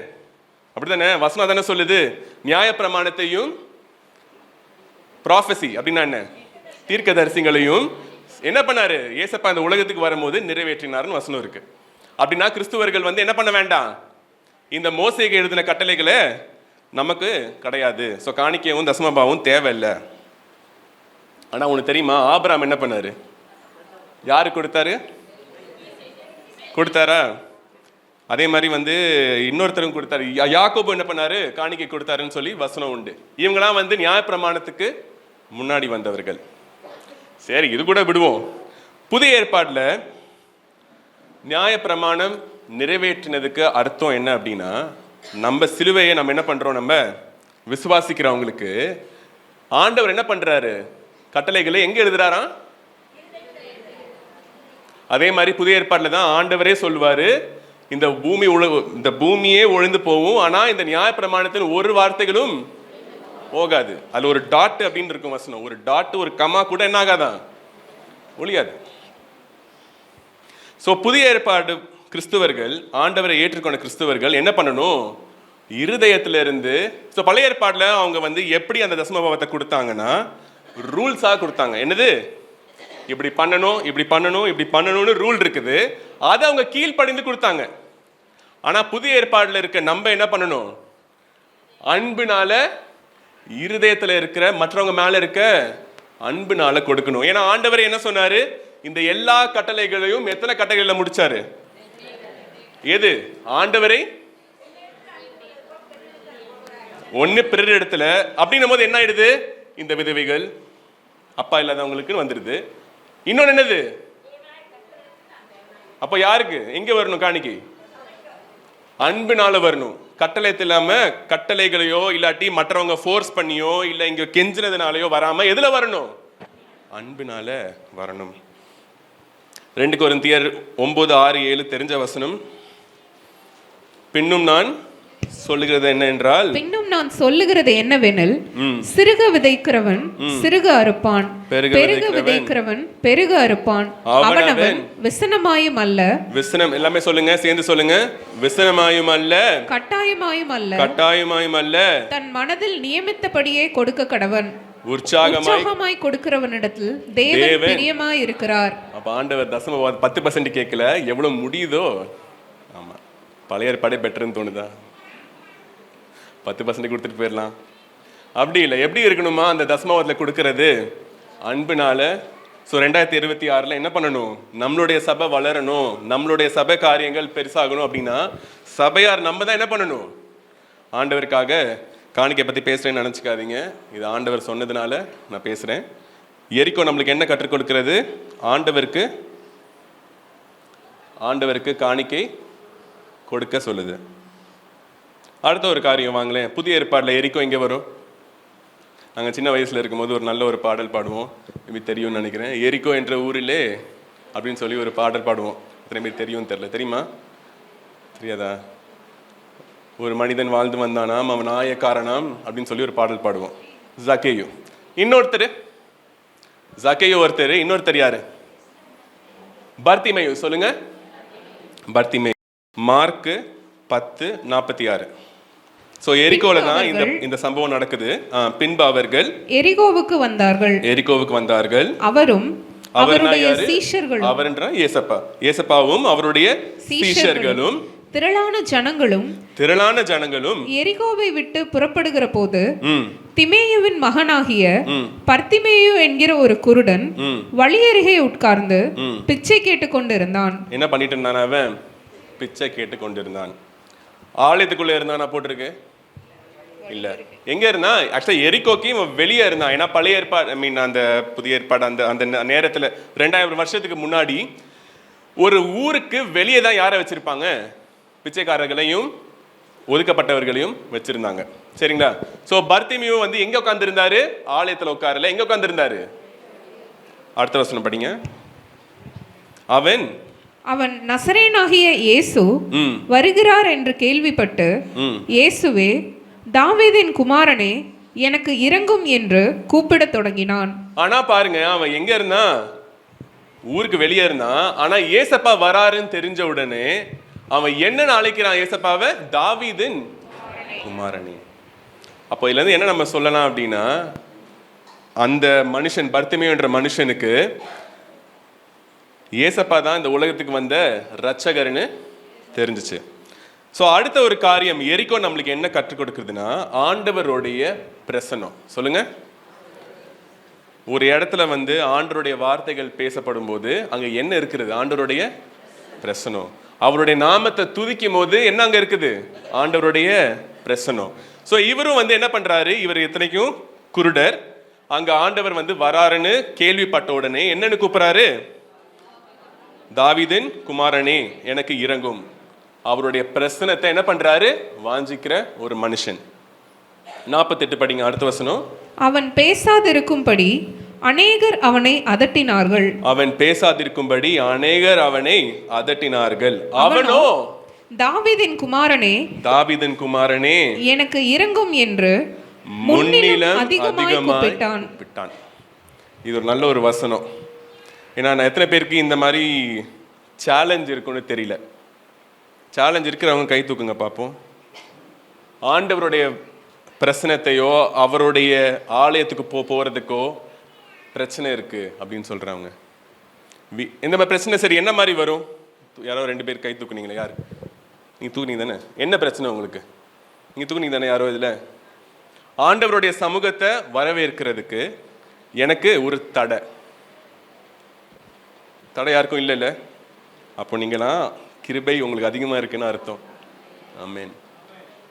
அப்படித்தானே வசனம் தானே சொல்லுது. நியாயப்பிரமாணத்தையும் ப்ராஃபஸி அப்படின்னா என்ன, தீர்க்கதரிசிகளையும் என்ன பண்ணாரு, ஏசப்பா இந்த உலகத்துக்கு வரும்போது நிறைவேற்றினாருன்னு வசனம் இருக்கு. அப்படின்னா கிறிஸ்துவர்கள் வந்து என்ன பண்ண வேண்டாம், இந்த மோசேக்கு எழுதின கட்டளைகளை நமக்கு கிடையாது. ஸோ காணிக்கையும் தசமபாவும் தேவையில்லை. ஆனால் உனக்கு தெரியுமா, ஆபிரகாம் என்ன பண்ணாரு, யாரு கொடுத்தாரா? அதே மாதிரி வந்து இன்னொருத்தரும் கொடுத்தாரு, யாக்கோபு என்ன பண்ணாரு, காணிக்கை கொடுத்தாருன்னு சொல்லி வசனம் உண்டு. இவங்களாம் வந்து நியாயப்பிரமாணத்துக்கு முன்னாடி வந்தவர்கள். சரி, இது கூட விடுவோம். புதிய ஏற்பாட்டில் நியாயப்பிரமாணம் நிறைவேற்றினதுக்கு அர்த்தம் என்ன அப்படின்னா, நம்ம சிலுவையை நம்ம என்ன பண்றோம், நம்ம விசுவாசிக்கிறவங்களுக்கு ஆண்டவர் என்ன பண்றாரு, கட்டளைகளை எங்க எழுதுறாராம். அதே மாதிரி புதிய ஏற்பாட்டில் தான் ஆண்டவரே சொல்வாரு, இந்த பூமியே ஒழிந்து போகும், ஆனா இந்த நியாயப்பிரமாணத்தின் ஒரு வார்த்தைகளும் போகாது. அதுல ஒரு டாட் அப்படின்னு இருக்கும் வசனம், ஒரு டாட் ஒரு கமா கூட என்ன ஆகாதான், ஒழியாது. சோ புதிய ஏற்பாடு கிறிஸ்துவர்கள், ஆண்டவரை ஏற்றுக்கொண்ட கிறிஸ்துவர்கள் என்ன பண்ணணும், இருதயத்திலிருந்து. ஸோ பழைய ஏற்பாட்டில் அவங்க வந்து எப்படி அந்த தசமபாவத்தை கொடுத்தாங்கன்னா, ரூல்ஸாக கொடுத்தாங்க. என்னது, இப்படி பண்ணணும், இப்படி பண்ணணும், இப்படி பண்ணணும்னு ரூல் இருக்குது. அதை அவங்க கீழ்ப்படிந்து கொடுத்தாங்க. ஆனால் புதிய ஏற்பாட்டில் இருக்க நம்ம என்ன பண்ணணும், அன்புனால இருதயத்தில் இருக்கிற மற்றவங்க மேல இருக்க அன்புனால கொடுக்கணும். ஏன்னா ஆண்டவர் என்ன சொன்னாரு, இந்த எல்லா கட்டளைகளையும் எத்தனை கட்டளைகளை முடிச்சாரு, எது ஆண்டவரை ஒன்னு பிறர் இடத்துல அப்படின்னும் போது என்ன ஆயிடுது, இந்த விதவைகள், அப்பா இல்லாதவங்களுக்கு வந்துடுது. இன்னொன்னு என்னது, அப்ப யாருக்கு எங்க வரணும் காணிக்கை, அன்புனால வரணும். கட்டளை இல்லாம கட்டளைகளையோ இல்லாட்டி மற்றவங்க ஃபோர்ஸ் பண்ணியோ இல்ல இங்க கெஞ்சினதுனாலயோ வராம எதுல வரணும், அன்புனால வரணும். 2 கொரிந்தியர் 9:6-7 தெரிஞ்ச வசனம். பின்னும் நான் சொல்லுகிறது என்ன என்றால், பின்னும் நான் சொல்லுகிறது என்னவெனில், சிறுக விதைக்கிறவன் சிறுக அறுப்பான், பெருக விதைக்கிறவன் பெருக அறுப்பான். அவனவன் விசனமாயும் அல்ல, விசனம் எல்லாமே சொல்லுங்க, சேர்ந்து சொல்லுங்க, விசனமாயும் அல்ல, கட்டாயமாயும் அல்ல, தன் மனதில் நியமித்தபடியே கொடுக்க கடவன். உற்சாகமாய் கொடுக்கிறவனிடத்தில் தேவன் பிரியமாய் இருக்கிறார். அப்ப ஆண்டவர் தசம 10% கேட்கல, எவ்வளவு முடியுதோ. ஆமா, பழைய ஏற்பாடே பெட்டர்னு தோணுதா, 10% கொடுத்துட்டு போயிடலாம். அப்படி இல்லை, எப்படி இருக்கணுமா அந்த தசமபாவத்தில் கொடுக்கறது, அன்புனால. ஸோ 2026 என்ன பண்ணணும், நம்மளுடைய சபை வளரணும், நம்மளுடைய சபை காரியங்கள் பெருசாகணும் அப்படின்னா சபையார் நம்ம தான் என்ன பண்ணணும், ஆண்டவருக்காக. காணிக்கை பற்றி பேசுகிறேன்னு நினச்சிக்காதீங்க, இது ஆண்டவர் சொன்னதுனால நான் பேசுகிறேன். எரிக்கோ நம்மளுக்கு என்ன கற்றுக் கொடுக்கிறது, ஆண்டவருக்கு காணிக்கை கொடுக்க சொல்லுது. அடுத்த ஒரு காரியம் வாங்களேன், புதிய ஏற்பாட்டில் எரிக்கோ இங்கே வரும். நாங்கள் சின்ன வயசில் இருக்கும்போது ஒரு நல்ல ஒரு பாடல் பாடுவோம், இப்படி தெரியும்னு நினைக்கிறேன். எரிக்கோ என்ற ஊரிலே அப்படின்னு சொல்லி ஒரு பாடல் பாடுவோம். எத்தனை பேர் தெரியும்னு தெரியல, தெரியுமா, தெரியாதா? ஒரு மனிதன் வாழ்ந்து வந்தானாம், அவன் ஆயக்காரனாம் அப்படின்னு சொல்லி ஒரு பாடல் பாடுவோம். ஜக்கேயு இன்னொருத்தர், ஜக்கேயு ஒருத்தர், இன்னொருத்தர் யாரு, பர்த்திமேயு. சொல்லுங்க, பர்த்திமேயு. மார்க்கு 10:46. சோ எரிகோல தான் இந்த சம்பவம் நடக்குது. பின்பு அவர்கள் எரிகோவுக்கு வந்தார்கள். அவரும் அவருடைய சீஷர்களும், அவர்ன்ற ஏசப்பாவும் அவருடைய சீஷர்களும் திரளான ஜனங்களும் எரிகோவை விட்டு புறப்படுகிற போது திமேயுவின் மகனாகிய பர்த்திமேயு என்கிற ஒரு குருடன் வழியருகே உட்கார்ந்து பிச்சை கேட்டுக் கொண்டிருந்தான். என்ன பண்ணிட்டு இருந்தான் அவன், பிச்சை கேட்டுக் கொண்டிருந்தான். ஆலயத்துக்குள்ள இருந்தா நான் போட்டிருக்கு இல்ல. எங்க இருந்தா? ஆக்சுவலா எரிகோக்கு இவன் வெளியே இருந்தான். ஏன்னா பழைய ஏற்பாடு, ஐ மீன் அந்த புதிய ஏற்பாடு அந்த அந்த நேரத்துல 2000 வருஷத்துக்கு முன்னாடி ஒரு ஊருக்கு வெளியே தான் யாரை வச்சிருப்பாங்க? பிச்சைக்காரர்களையும் ஒதுக்கப்பட்டவர்களையும் வச்சிருந்தாங்க. சரிங்களா? சோ பர்த்திமியு வந்து எங்க உட்கார்ந்திருந்தாரு? ஆலயத்துல உட்காரல. எங்க உட்கார்ந்திருந்தாரு? அடுத்த வசனம் படிங்க. அவன் நசரேனாகிய இயேசு வருகிறார் என்று கேள்விப்பட்டு, இயேசுவே தாவீதின் குமாரனே எனக்கு இரங்கும் என்று கூப்பிடத் தொடங்கினான். ஆனா பாருங்க, அவன் எங்க இருந்தான்? ஊருக்கு வெளியே இருந்தான். ஆனா ஏசப்பா வராருன்னு தெரிஞ்ச உடனே அவன் என்னன்னு அழைக்கிறான் ஏசப்பாவை? தாவீதின் குமாரனே. அப்போ இதுல இருந்து என்ன நம்ம சொல்லலாம் அப்படின்னா, அந்த மனுஷன் பர்த்திமியு என்ற மனுஷனுக்கு ஏசப்பா தான் இந்த உலகத்துக்கு வந்த ரட்சகர்னு தெரிஞ்சிச்சு. ஸோ அடுத்த ஒரு காரியம் எரிகோ நம்மளுக்கு என்ன கற்றுக் கொடுக்குறதுன்னா, ஆண்டவருடைய பிரசன்னம். சொல்லுங்க. ஒரு இடத்துல வந்து ஆண்டவருடைய வார்த்தைகள் பேசப்படும் போது அங்க என்ன இருக்கிறது? ஆண்டவருடைய பிரசன்னம். அவருடைய நாமத்தை துதிக்கும் போது என்ன அங்க இருக்குது? ஆண்டவருடைய பிரசன்னம். ஸோ இவரும் வந்து என்ன பண்றாரு? இவர் இத்தனைக்கும் குருடர். அங்க ஆண்டவர் வந்து வராருன்னு கேள்விப்பட்ட உடனே என்னன்னு கூப்பிடுறாரு? தாவீதின் குமாரனே எனக்கு இரங்கும். அவருடைய பிரசனத்தை என்ன பண்றாரு? வாஞ்சிக்கிற ஒரு மனுஷன். 48 படிங்க, அடுத்த வசனம். அவன் பேசாதிருக்கும்படி அநேகர் அவனை அதட்டினார்கள். அவன் பேசாதிருக்கும்படி அநேகர் அவனை அதட்டினார்கள். அவனோ தாவீதின் குமாரனே, தாவீதின் குமாரனே எனக்கு இரங்கும் என்று முன்னிலும் அதிகமாய் கூப்பிட்டான். இது ஒரு நல்ல ஒரு வசனம். ஏன்னா நான் எத்தனை பேருக்கு இந்த மாதிரி சேலஞ்ச் இருக்குன்னு தெரியல. சேலஞ்ச் இருக்கிறவங்க கை தூக்குங்க பார்ப்போம். ஆண்டவருடைய பிரச்சனத்தையோ அவருடைய ஆலயத்துக்கு போகிறதுக்கோ பிரச்சனை இருக்கு அப்படின்னு சொல்றவங்க, இந்த மாதிரி பிரச்சனை சரி என்ன மாதிரி வரும்? யாரோ 2 பேர் கை தூக்குனீங்களே, யார்? நீங்க தூக்குனீங்க தானே? என்ன பிரச்சனை உங்களுக்கு? நீங்க தூக்குனீங்க தானே யாரோ? இதுல ஆண்டவருடைய சமூகத்தை வரவேற்கிறதுக்கு எனக்கு ஒரு தடை யாருக்கும் இல்லைல்ல? அப்போ நீங்களாம் கிருபை உங்களுக்கு அதிகமாக இருக்குன்னு அர்த்தம். ஆமென்.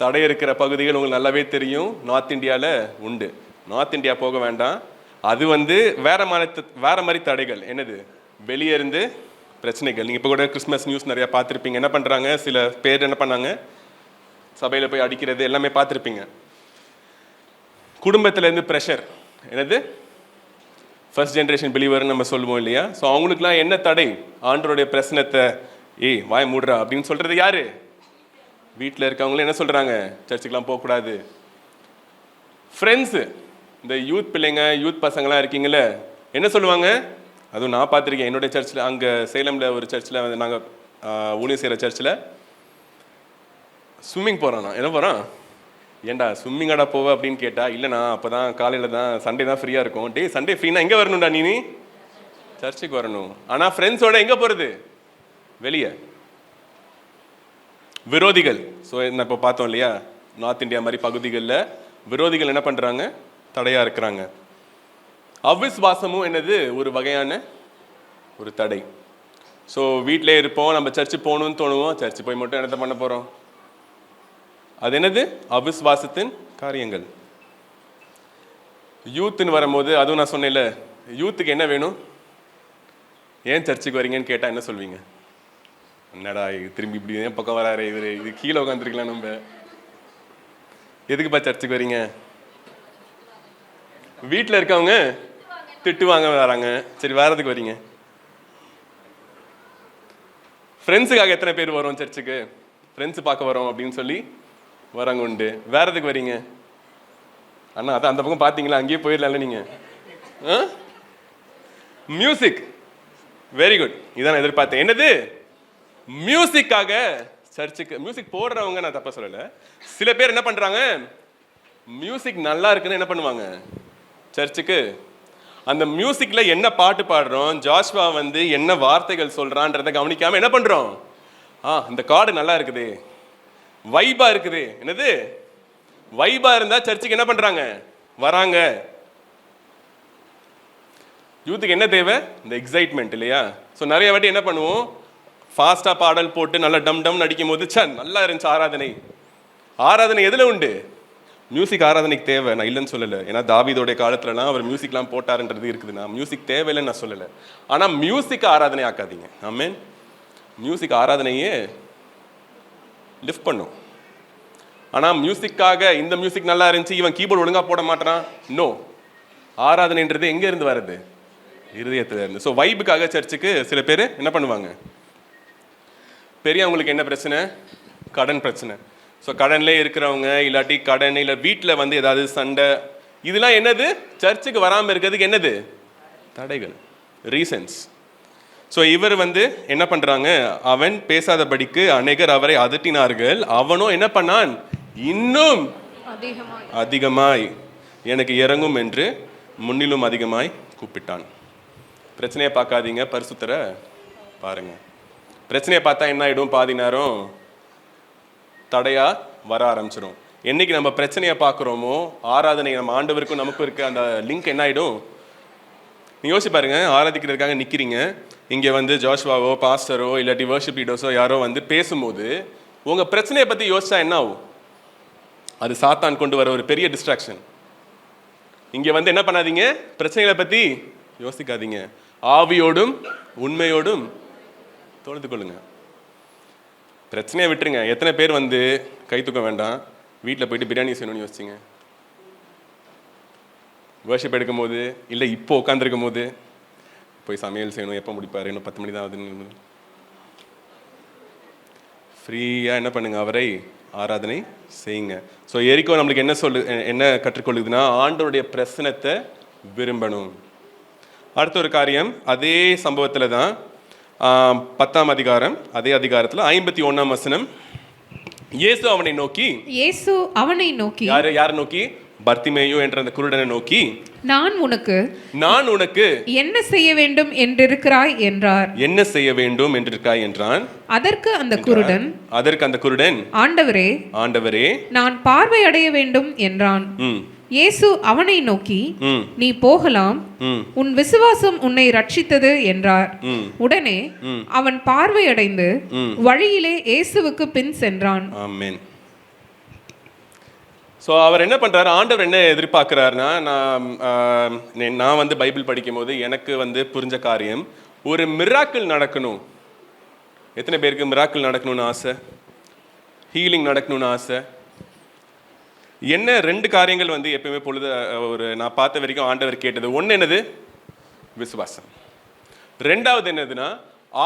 தடை இருக்கிற பகுதிகள் உங்களுக்கு நல்லாவே தெரியும். நார்த் இந்தியாவில் உண்டு. நார்த் இந்தியா போக வேண்டாம். அது வந்து வேற மாதிரி தடைகள். என்னது? வெளியே இருந்து பிரச்சனைகள். நீங்கள் இப்போ கூட கிறிஸ்மஸ் நியூஸ் நிறையா பார்த்துருப்பீங்க. என்ன பண்ணுறாங்க? சில பேர் என்ன பண்ணாங்க? சபையில் போய் அடிக்கிறது எல்லாமே பார்த்துருப்பீங்க. குடும்பத்திலேருந்து ப்ரெஷர். என்னது? ஃபர்ஸ்ட் ஜென்ரேஷன் பிலீவர்னு நம்ம சொல்லுவோம் இல்லையா? ஸோ அவங்களுக்குலாம் என்ன தடை? ஆண்டவருடைய பிரச்சனத்தை வாய மூடுறா அப்படின்னு சொல்றது யாரு? வீட்டில் இருக்கவங்களும் என்ன சொல்றாங்க? சர்ச்சுக்கெல்லாம் போகக்கூடாது. ஃப்ரெண்ட்ஸு, இந்த யூத் பிள்ளைங்க, யூத் பசங்களாம் இருக்கீங்களே, என்ன சொல்லுவாங்க? அதுவும் நான் பார்த்துருக்கேன். என்னுடைய சர்ச்சில், அங்கே சேலமில் ஒரு சர்ச்சில் வந்து நாங்கள் ஊழியம் செய்கிற சர்ச்சில் ஸ்விம்மிங் போகிறான். நான் என்ன போகிறான்? ஏண்டா ஸ்விம்மிங்காடா போவ அப்படின்னு கேட்டா, இல்லைண்ணா அப்போ தான் காலையில் தான் சண்டே தான் ஃப்ரீயாக இருக்கும். டே சண்டே ஃப்ரீனா எங்கே வரணும்டா? நீ சர்ச்சுக்கு வரணும். ஆனால் ஃப்ரெண்ட்ஸோட எங்கே போகிறது? வெளியே. விரோதிகள். ஸோ நான் இப்போ பார்த்தோம் இல்லையா, நார்த் இந்தியா மாதிரி பகுதிகளில் விரோதிகள் என்ன பண்ணுறாங்க? தடையாக இருக்கிறாங்க. அவிஸ்வாசமும் என்னது? ஒரு வகையான ஒரு தடை. ஸோ வீட்டிலே இருப்போம், நம்ம சர்ச்சு போகணும்னு தோணுவோம், சர்ச்சு போய் மட்டும் என்னத்தை பண்ண போகிறோம்? அது என்னது? அவிஸ்வாசத்தின் காரியங்கள். யூத்துன்னு வரும்போது, அதுவும் நான் சொன்னேன்ல, யூத்துக்கு என்ன வேணும்? ஏன் சர்ச்சுக்கு வரீங்கன்னு கேட்டால் என்ன சொல்வீங்க? என்னடா திரும்பி இப்படி ஏன் பக்கம் வராரு இவர், இது கீழே உட்காந்துருக்கலாம். நம்ம எதுக்குப்பா சர்ச்சுக்கு வரீங்க? வீட்டில் இருக்கவங்க திட்டுவாங்க வராங்க. சரி, வேறதுக்கு வரீங்க? ஃப்ரெண்ட்ஸுக்காக எத்தனை பேர் வரோம் சர்ச்சுக்கு? ஃப்ரெண்ட்ஸு பார்க்க வரோம் அப்படின்னு சொல்லி வராங்க உண்டு. வேறதுக்கு வரீங்க? அண்ணா அதான் அந்த பக்கம் பார்த்தீங்களா, அங்கேயே போயிடலாம்ல நீங்கள். மியூசிக். Very good. இதான் எதிர்பார்த்தேன். என்னது? மியூசிக்காக சர்ச்சுக்கு. மியூசிக் போடுறவங்க நான் தப்பா சொல்லலை. சில பேர் என்ன பண்ணுறாங்க? மியூசிக் நல்லா இருக்குன்னு என்ன பண்ணுவாங்க? சர்ச்சுக்கு. அந்த மியூசிக்கில் என்ன பாட்டு பாடுறோம், ஜாஷ்வா வந்து என்ன வார்த்தைகள் சொல்கிறான்றதை கவனிக்காமல் என்ன பண்ணுறோம்? இந்த கார்டு நல்லா இருக்குது, வைபா இருக்குது. என்னது? வைபா இருந்தால் சர்ச்சுக்கு என்ன பண்ணுறாங்க? வராங்க. யூத்துக்கு என்ன தேவை? இந்த எக்ஸைட்மெண்ட் இல்லையா? ஸோ நிறைய வாட்டி என்ன பண்ணுவோம்? ஃபாஸ்டா பாடல் போட்டு நல்லா டம் டம் நடிக்கும் போது நல்லா இருந்துச்சு ஆராதனை. ஆராதனை எதுல உண்டு? மியூசிக் ஆராதனைக்கு தேவை, நான் இல்லைன்னு சொல்லலை. ஏன்னா தாவீதோடைய காலத்துலலாம் அவர் மியூசிக்லாம் போட்டாருன்றது இருக்குதுண்ணா. மியூசிக் தேவையில்லைன்னு நான் சொல்லலை. ஆனால் மியூசிக் ஆராதனை ஆக்காதீங்க. ஆமென். மியூசிக் ஆராதனையே லிஃப்ட் பண்ணும். ஆனால் மியூசிக்காக இந்த மியூசிக் நல்லா இருந்துச்சு, இவன் கீபோர்டு ஒழுங்காக போட மாட்டான், நோ. ஆராதனைன்றது எங்கே இருந்து வருது? இருதயத்தில் இருந்து. ஸோ வைபுக்காக சர்ச்சுக்கு சில பேர் என்ன பண்ணுவாங்க? பெரியவங்களுக்கு என்ன பிரச்சனை? கடன் பிரச்சனை. ஸோ கடன்லேயே இருக்கிறவங்க, இல்லாட்டி கடன், இல்லை வீட்டில் வந்து ஏதாவது சண்டை, இதெல்லாம் என்னது? சர்ச்சுக்கு வராமல் இருக்கிறதுக்கு என்னது? தடைகள், ரீசன்ஸ். ஸோ இவர் வந்து என்ன பண்ணுறாங்க? அவன் பேசாதபடிக்கு அநேகர் அவரை அதட்டினார்கள். அவனும் என்ன பண்ணான்? இன்னும் அதிகமாய் எனக்கு இறங்கும் என்று முன்னிலும் அதிகமாய் கூப்பிட்டான். பிரச்சனையை பார்க்காதீங்க, பரிசுத்தரை பாருங்க. பிரச்சனையை பார்த்தா என்ன ஆகிடும்? பாதி நேரம் தடையா வர ஆரம்பிச்சிடும். என்னைக்கு நம்ம பிரச்சனையை பார்க்குறோமோ, ஆராதனை நம்ம ஆண்டவருக்கும் நமக்கும் இருக்க அந்த லிங்க் என்ன ஆகிடும்? நீ யோசிச்சு பாருங்க. ஆராதிக்கிறதுக்காக நிற்கிறீங்க, இங்கே வந்து ஜோஷ்வாவோ பாஸ்டரோ இல்லாட்டி வர்ஷிப் லீடர்ஸோ யாரோ வந்து பேசும்போது உங்கள் பிரச்சனையை பற்றி யோசிச்சா என்ன ஆகும்? அது சாத்தான் கொண்டு வர ஒரு பெரிய டிஸ்ட்ராக்ஷன். இங்கே வந்து என்ன பண்ணாதீங்க? பிரச்சனைகளை பற்றி யோசிக்காதீங்க. ஆவியோடும் உண்மையோடும் தொழுது கொள்ளுங்க. பிரச்சனையை விட்டுருங்க. எத்தனை பேர் வந்து கை தூக்க வேண்டாம், வீட்டில் போயிட்டு பிரியாணி செய்யணும்னு யோசிச்சிங்க? வர்ஷிப் எடுக்கும் போது, இல்லை இப்போ உட்காந்துருக்கும் போது போய் சமையல் செய்யணும், எப்போ முடிப்பார், இன்னும் 10 மணி தான் ஆகுதுன்னு ஃப்ரீயாக என்ன பண்ணுங்க? அவரை ஆராதனை செய்யுங்க. ஸோ எரிக்கோ நம்மளுக்கு என்ன கற்றுக்கொள்ளுதுன்னா, ஆண்டவருடைய பிரசனத்தை விரும்பணும். அடுத்த ஒரு காரியம், அதே சம்பவத்தில் தான் 10ஆம் அதிகாரம், அதே அதிகாரத்தில் 51ஆம் வசனம். இயேசு அவனை நோக்கி யாரை நோக்கி? பர்த்திமேயு என்ற அந்த குருடனை நோக்கி, நான் உனக்கு என்ன செய்ய வேண்டும் என்றிருக்கிறாய் என்றார். என்ன செய்ய வேண்டும் என்றிருக்காய் என்றான். அதற்கு அந்த குருடன் ஆண்டவரே நான் பார்வை அடைய வேண்டும் என்றான். இயேசு அவனை நோக்கி, நீ போகலாம், உன் விசுவாசம் உன்னை ரட்சித்தது என்றார். உடனே அவன் பார்வையடைந்து வழியிலே இயேசுவுக்கு பின் சென்றான். ஆமென். ஸோ அவர் என்ன பண்றாரு? ஆண்டவர் என்ன எதிர்பார்க்கிறாருன்னா, நான் வந்து பைபிள் படிக்கும் போது எனக்கு வந்து புரிஞ்ச காரியம், ஒரு மிராக்கிள் நடக்கணும். எத்தனை பேருக்கு மிராக்கிள் நடக்கணும்னு ஆசை? ஹீலிங் நடக்கணும்னு ஆசை? என்ன 2 காரியங்கள் வந்து எப்பயுமே நான் பார்த்த வரைக்கும் ஆண்டவர் கேட்டது. ஒன்று என்னது? விசுவாசம். 2வது என்னதுன்னா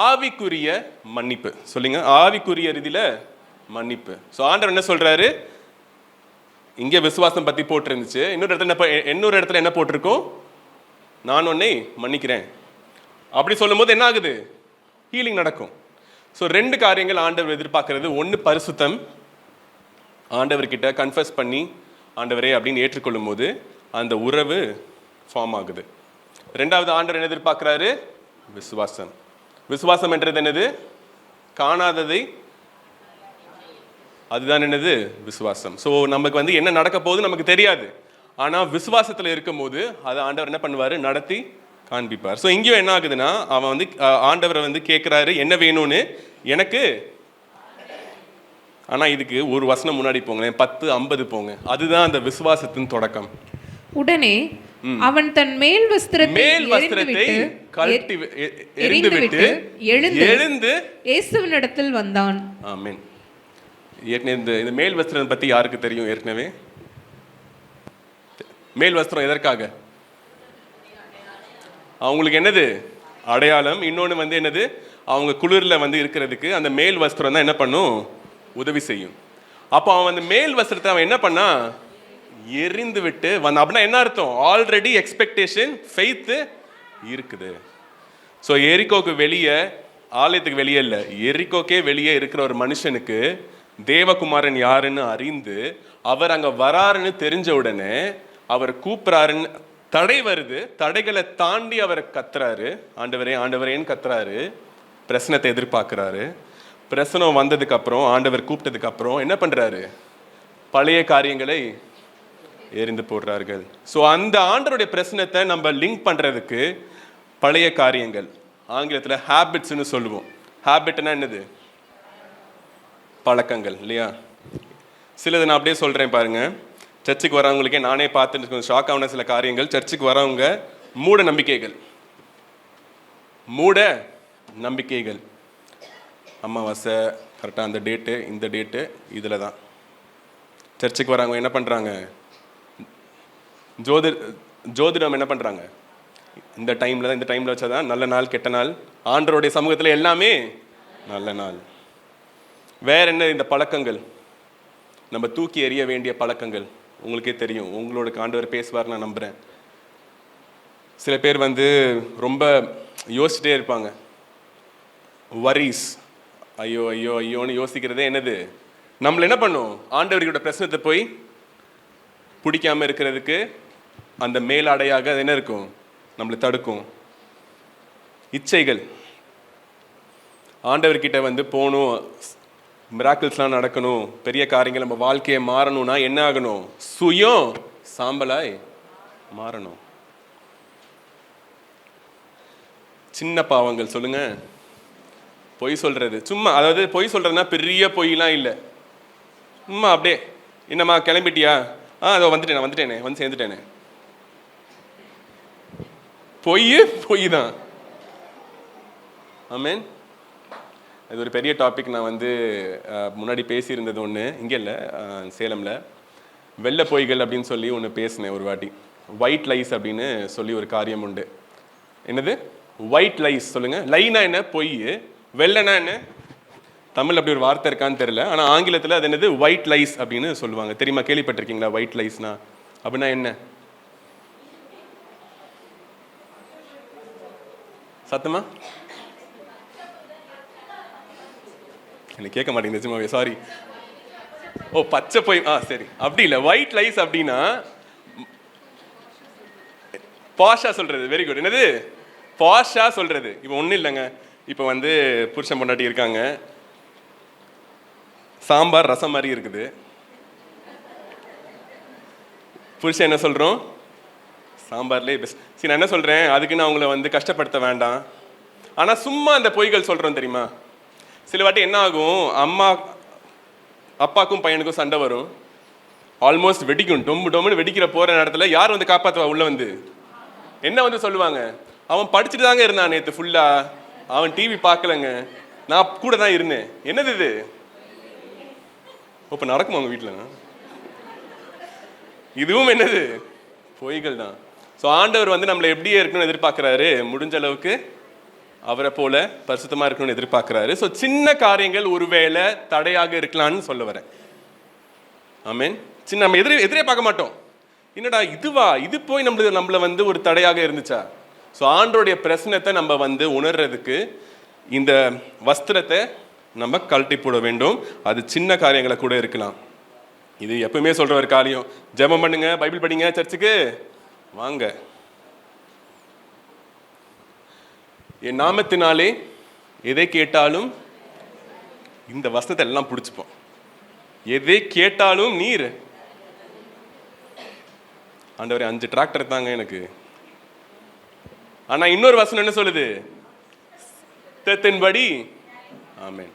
ஆவிக்குரிய மன்னிப்பு. சொல்லுங்க, ஆவிக்குரிய ரீதியில மன்னிப்பு. ஸோ ஆண்டவர் என்ன சொல்றாரு? இங்கே விசுவாசம் பத்தி போட்டிருந்துச்சு, இன்னொரு இடத்துல என்ன போட்டிருக்கோம்? நான் உன்னை மன்னிக்கிறேன். அப்படி சொல்லும் போது என்ன ஆகுது? ஹீலிங் நடக்கும். ஸோ 2 காரியங்கள் ஆண்டவர் எதிர்பார்க்கிறது. ஒன்று பரிசுத்தம், ஆண்டவர்கிட்ட கன்ஃபஸ் பண்ணி ஆண்டவரே அப்படின்னு ஏற்றுக்கொள்ளும் போது அந்த உறவு ஃபார்ம் ஆகுது. 2வது ஆண்டவர் என்ன எதிர்பார்க்கிறாரு? விசுவாசம். விசுவாசம் என்றது என்னது? காணாததை, அதுதான் என்னது? விசுவாசம். ஸோ நமக்கு வந்து என்ன நடக்க போகுது நமக்கு தெரியாது, ஆனால் விசுவாசத்தில் இருக்கும் போது அது ஆண்டவர் என்ன பண்ணுவார்? நடத்தி காண்பிப்பார். ஸோ இங்கேயும் என்ன ஆகுதுன்னா, அவன் வந்து ஆண்டவரை வந்து கேட்குறாரு என்ன வேணும்னு. எனக்கு, ஆனால் இதுக்கு ஒரு வசனம் முன்னாடி போங்களேன், 10:50 போங்க. அதுதான் அந்த விசுவாசத்தின் தொடக்கம். உடனே அவன் தன் மேல் வஸ்திரத்தை கழட்டி எறிந்துவிட்டு எழுந்து இயேசுவினிடத்தில் வந்தான். ஆமென். ஏற்கனவே இந்த மேல் வஸ்திரம் பத்தி யாருக்கு தெரியும்? ஏற்கனவே மேல் வஸ்திரம் எதற்காக? அவங்களுக்கு என்னது? அடையாளம். இன்னொன்று வந்து என்னது? அவங்க குளிரில் வந்து இருக்கிறதுக்கு அந்த மேல் வஸ்திரம் தான் என்ன பண்ணும்? உதவி செய்யும். அப்போ அவன் அந்த மேல் வஸ்திரத்தை அவன் என்ன பண்ணா? எரிந்து விட்டு வந்தான். அப்படின்னா என்ன அர்த்தம்? ஆல்ரெடி எக்ஸ்பெக்டேஷன், ஃபெய்த் இருக்குது. ஸோ எரிகோக்கு வெளியே, ஆலயத்துக்கு வெளியே இல்லை, எரிகோக்கே வெளியே இருக்கிற ஒரு மனுஷனுக்கு தேவகுமாரன் யாருன்னு அறிந்து அவர் அங்கே வராருன்னு தெரிஞ்ச உடனே அவர் கூப்பிட்றாருன்னு தடை வருது. தடைகளை தாண்டி அவர் கத்துறாரு, ஆண்டவரே ஆண்டவரேன்னு கத்துறாரு. பிரசனத்தை எதிர்பார்க்குறாரு. பிரசனம் வந்ததுக்கு அப்புறம், ஆண்டவர் கூப்பிட்டதுக்கு அப்புறம் என்ன பண்றாரு? பழைய காரியங்களை எரிந்து போடுறார்கள். ஸோ அந்த ஆண்டவருடைய பிரசனத்தை நம்ம லிங்க் பண்றதுக்கு பழைய காரியங்கள், ஆங்கிலத்தில் ஹேபிட்ஸ்னு சொல்லுவோம். ஹேபிட்னா என்னது? பழக்கங்கள் இல்லையா? சிலது நான் அப்படியே சொல்கிறேன் பாருங்க. சர்ச்சுக்கு வரவங்களுக்கே நானே பார்த்துட்டு கொஞ்சம் ஷாக் ஆன சில காரியங்கள். சர்ச்சுக்கு வரவங்க மூட நம்பிக்கைகள், மூட நம்பிக்கைகள். அமாவாசை கரெக்டாக அந்த டேட்டு, இந்த டேட்டு, இதில் தான் சர்ச்சுக்கு வரவங்க என்ன பண்ணுறாங்க? ஜோதிடம் என்ன பண்ணுறாங்க? இந்த டைமில் தான், இந்த டைமில் வச்சா தான் நல்ல நாள், கெட்ட நாள். ஆண்டவருடைய சமூகத்தில் எல்லாமே நல்ல நாள். வேற என்ன? இந்த பழக்கங்கள், நம்ம தூக்கி எறிய வேண்டிய பழக்கங்கள். உங்களுக்கே தெரியும், உங்களோட ஆண்டவர் பேசுவார் நான் நம்புகிறேன். சில பேர் வந்து ரொம்ப யோசிச்சுட்டே இருப்பாங்க. வரிஸ், ஐயோ ஐயோ ஐயோன்னு யோசிக்கிறதே என்னது? நம்மள என்ன பண்ணும்? ஆண்டவரோட பிரச்சனத்தை போய் பிடிக்காம இருக்கிறதுக்கு அந்த மேலாடையாக அது என்ன இருக்கும்? நம்மளை தடுக்கும். இச்சைகள். ஆண்டவர்கிட்ட வந்து போகணும், மிராக்கிள்ஸ்லாம் நடக்கணும், பெரிய காரியங்கள் நம்ம வாழ்க்கையை மாறணும்னா என்ன ஆகணும்? சுயம் சாம்பலாய் மாறணும். சின்ன பாவங்கள் சொல்லுங்க. பொய் சொல்றது, சும்மா, அதாவது பொய் சொல்றதுனா பெரிய பொய்லாம் இல்லை, சும்மா அப்படியே, என்னம்மா கிளம்பிட்டியா? அதோ வந்துட்டேனே வந்து சேர்ந்துட்டேனே. பொய் தான். ஆமென். இது ஒரு பெரிய டாபிக். நான் வந்து முன்னாடி பேசியிருந்தது ஒன்று, இங்கே இல்லை, சேலமில் வெள்ளை பொய்கள் அப்படின்னு சொல்லி ஒன்று பேசினேன் ஒரு வாட்டி. ஒயிட் லைஸ் அப்படின்னு சொல்லி ஒரு காரியம் உண்டு. என்னது ஒயிட் லைஸ்? சொல்லுங்க. லைனா என்ன? பொய். வெள்ளைனா என்ன? தமிழ் அப்படி ஒரு வார்த்தை இருக்கான்னு தெரியல, ஆனால் ஆங்கிலத்தில் அது என்னது? ஒயிட் லைஸ் அப்படின்னு சொல்லுவாங்க. தெரியுமா? கேள்விப்பட்டிருக்கீங்களா ஒயிட் லைஸ்னா? அப்படின்னா என்ன? சத்தமா எனக்கு கேட்க மாட்டேங்குது நிஜமாவே, சாரி. ஓ, பச்சை பொய். சரி, அப்படி இல்லை. ஒயிட் லைஸ் அப்படின்னா பாஷா சொல்றது. Very good. என்னது? பாஷா சொல்றது. இப்போ ஒன்றும் இல்லைங்க. இப்போ வந்து புருஷன் பொண்டாட்டி இருக்காங்க, சாம்பார் ரசம் மாதிரி இருக்குது. புருஷன் என்ன சொல்றோம்? சாம்பார்லேயே பெஸ்ட். சரி, நான் என்ன சொல்றேன், அதுக்கு நான் அவங்கள வந்து கஷ்டப்படுத்த வேண்டாம். ஆனால் சும்மா அந்த பொய்கள் சொல்றோம் தெரியுமா? சில வாட்டி என்ன ஆகும், அப்பாக்கும் பையனுக்கும் சண்டை வரும், ஆல்மோஸ்ட் வெடிக்கும், டொம்னு வெடிக்கிற போற நேரத்தில் யார் வந்து காப்பாற்றுவா? உள்ள வந்து என்ன வந்து சொல்லுவாங்க? அவன் படிச்சுட்டு தாங்க இருந்தான் நேற்று ஃபுல்லா, அவன் டிவி பார்க்கலங்க, நான் கூட தான் இருந்தேன். என்னது இது? இப்போ நடக்குமா உங்க வீட்டில்? இதுவும் என்னது? பொய்கள் தான். ஸோ ஆண்டவர் வந்து நம்மளை எப்படியே இருக்கணும்னு எதிர்பார்க்குறாரு? முடிஞ்ச அளவுக்கு அவரை போல பரிசுத்தமாக இருக்கணும்னு எதிர்பார்க்குறாரு. ஸோ சின்ன காரியங்கள் ஒருவேளை தடையாக இருக்கலாம்னு சொல்ல வரேன். ஆமென். சின்ன நம்ம எதிரே பார்க்க மாட்டோம். என்னடா இதுவா, இது போய் நம்மளை வந்து ஒரு தடையாக இருந்துச்சா? ஸோ ஆண்டவருடைய பிரச்சனத்தை நம்ம வந்து உணர்றதுக்கு இந்த வஸ்திரத்தை நம்ம கழட்டி போட வேண்டும். அது சின்ன காரியங்களை கூட இருக்கலாம். இது எப்பவுமே சொல்ற ஒரு காரியம். ஜெபம் பண்ணுங்க, பைபிள் படிங்க, சர்ச்சுக்கு வாங்க. என் நாமத்தினாலே எதை கேட்டாலும், இந்த வசனத்தை எல்லாம் பிடிச்சுப்போம். எதை கேட்டாலும் நீர். ஆண்டவரே 5 டிராக்டர் தாங்க எனக்கு. ஆனா இன்னொரு வசனம் என்ன சொல்லுது? சித்தத்தின்படி. ஆமென்.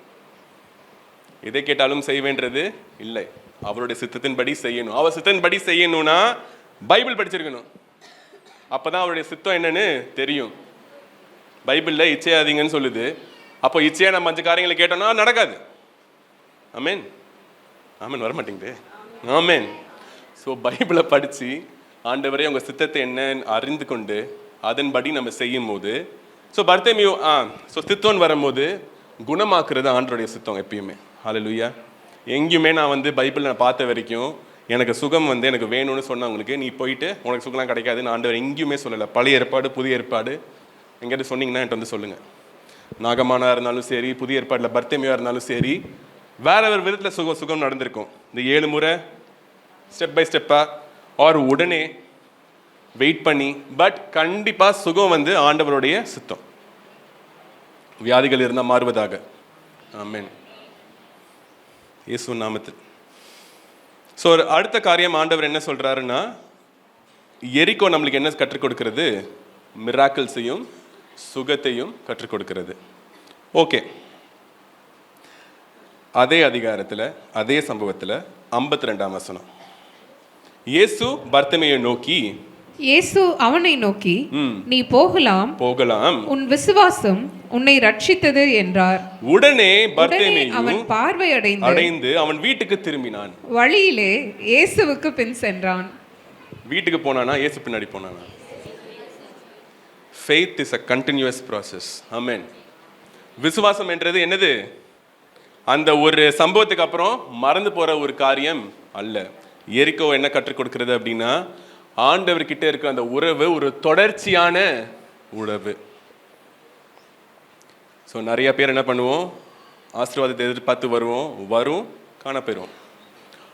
எதை கேட்டாலும் செய்வேன்றது இல்லை, அவருடைய சித்தத்தின்படி செய்யணும். அவர் சித்தத்தின்படி செய்யணும்னா பைபிள் படிச்சிருக்கணும். அப்பதான் அவருடைய சித்தம் என்னன்னு தெரியும். பைபிள்ல இச்சையாதீங்கன்னு சொல்லுது. அப்போ இச்சையா நம்ம 5 காரியங்களை கேட்டோம்னா நடக்காது. ஆமென். ஆமென். வர மாட்டேங்குது. ஆமென். ஸோ பைபிளை படிச்சு ஆண்டவரே உங்க சித்தத்தை என்னன்னு அறிந்து கொண்டு அதன்படி நம்ம செய்யும் போது, ஸோ பர்தேமியோ ஸோ சித்தம்னு வரும்போது குணமாக்குறது ஆண்டவருடைய சித்தம் எப்பயுமே. ஹல்லேலூயா. எங்கேயுமே நான் வந்து பைபிள் நான் பார்த்த வரைக்கும் எனக்கு சுகம் வந்து எனக்கு வேணும்னு சொன்னவங்களுக்கு நீ போயிட்டு உனக்கு சுகம்லாம் கிடைக்காதுன்னு ஆண்டவர் எங்கேயுமே சொல்லலை. பழைய ஏற்பாடு புதிய ஏற்பாடு எங்கேயாவது சொன்னீங்கன்னா என்கிட்ட வந்து சொல்லுங்கள். நாகமானா இருந்தாலும் சரி, புதிய ஏற்பாடில் பர்தேமியா இருந்தாலும் சரி, வேற ஒரு விதத்தில் சுகம் நடந்திருக்கும். இந்த 7 முறை ஸ்டெப் பை ஸ்டெப்பாக ஆர் உடனே வெயிட் பண்ணி, பட் கண்டிப்பாக சுகம் வந்து ஆண்டவருடைய சித்தம். வியாதிகள் இருந்தால் மாறுவதாக. ஆமென். இயேசு நாமத்தில். ஸோ அடுத்த காரியம் ஆண்டவர் என்ன சொல்றாருன்னா, எரிகோ நம்மளுக்கு என்ன கற்றுக் கொடுக்கிறது? மிராக்கிள்ஸையும் சுகத்தையும் கற்றுக் கொடுக்கிறது. ஓகே, அதே அதிகாரத்தில் அதே சம்பவத்தில் 52ஆம் வசனம். இயேசு பர்த்திமேயை நோக்கி, இயேசு அவனை நோக்கி, நீ போகலாம், உன் விசுவாசம் உன்னை ரட்சித்தது என்றார். உடனே அவன் பார்வை அடைந்து அவன் வீட்டுக்கு திரும்பினான். வழியிலே இயேசுவுக்கு பின் சென்றான். வீட்டுக்கு போனானா, இயேசு பின்னாடி போனானா? Faith is a continuous process. Amen. விசுவாசம் என்றது என்னது? அந்த ஒரு சம்பவத்துக்கு அப்புறம் மறந்து போற ஒரு காரியம் அல்ல. எரிகோ என்ன கற்றுக் கொடுக்கிறது அப்படின்னா, ஆண்டவர்கிட்ட இருக்க அந்த உறவு ஒரு தொடர்ச்சியான உறவு. ஸோ நிறைய பேர் என்ன பண்ணுவோம், ஆசீர்வாதத்தை எதிர்பார்த்து வரும் காணப்பெறும்.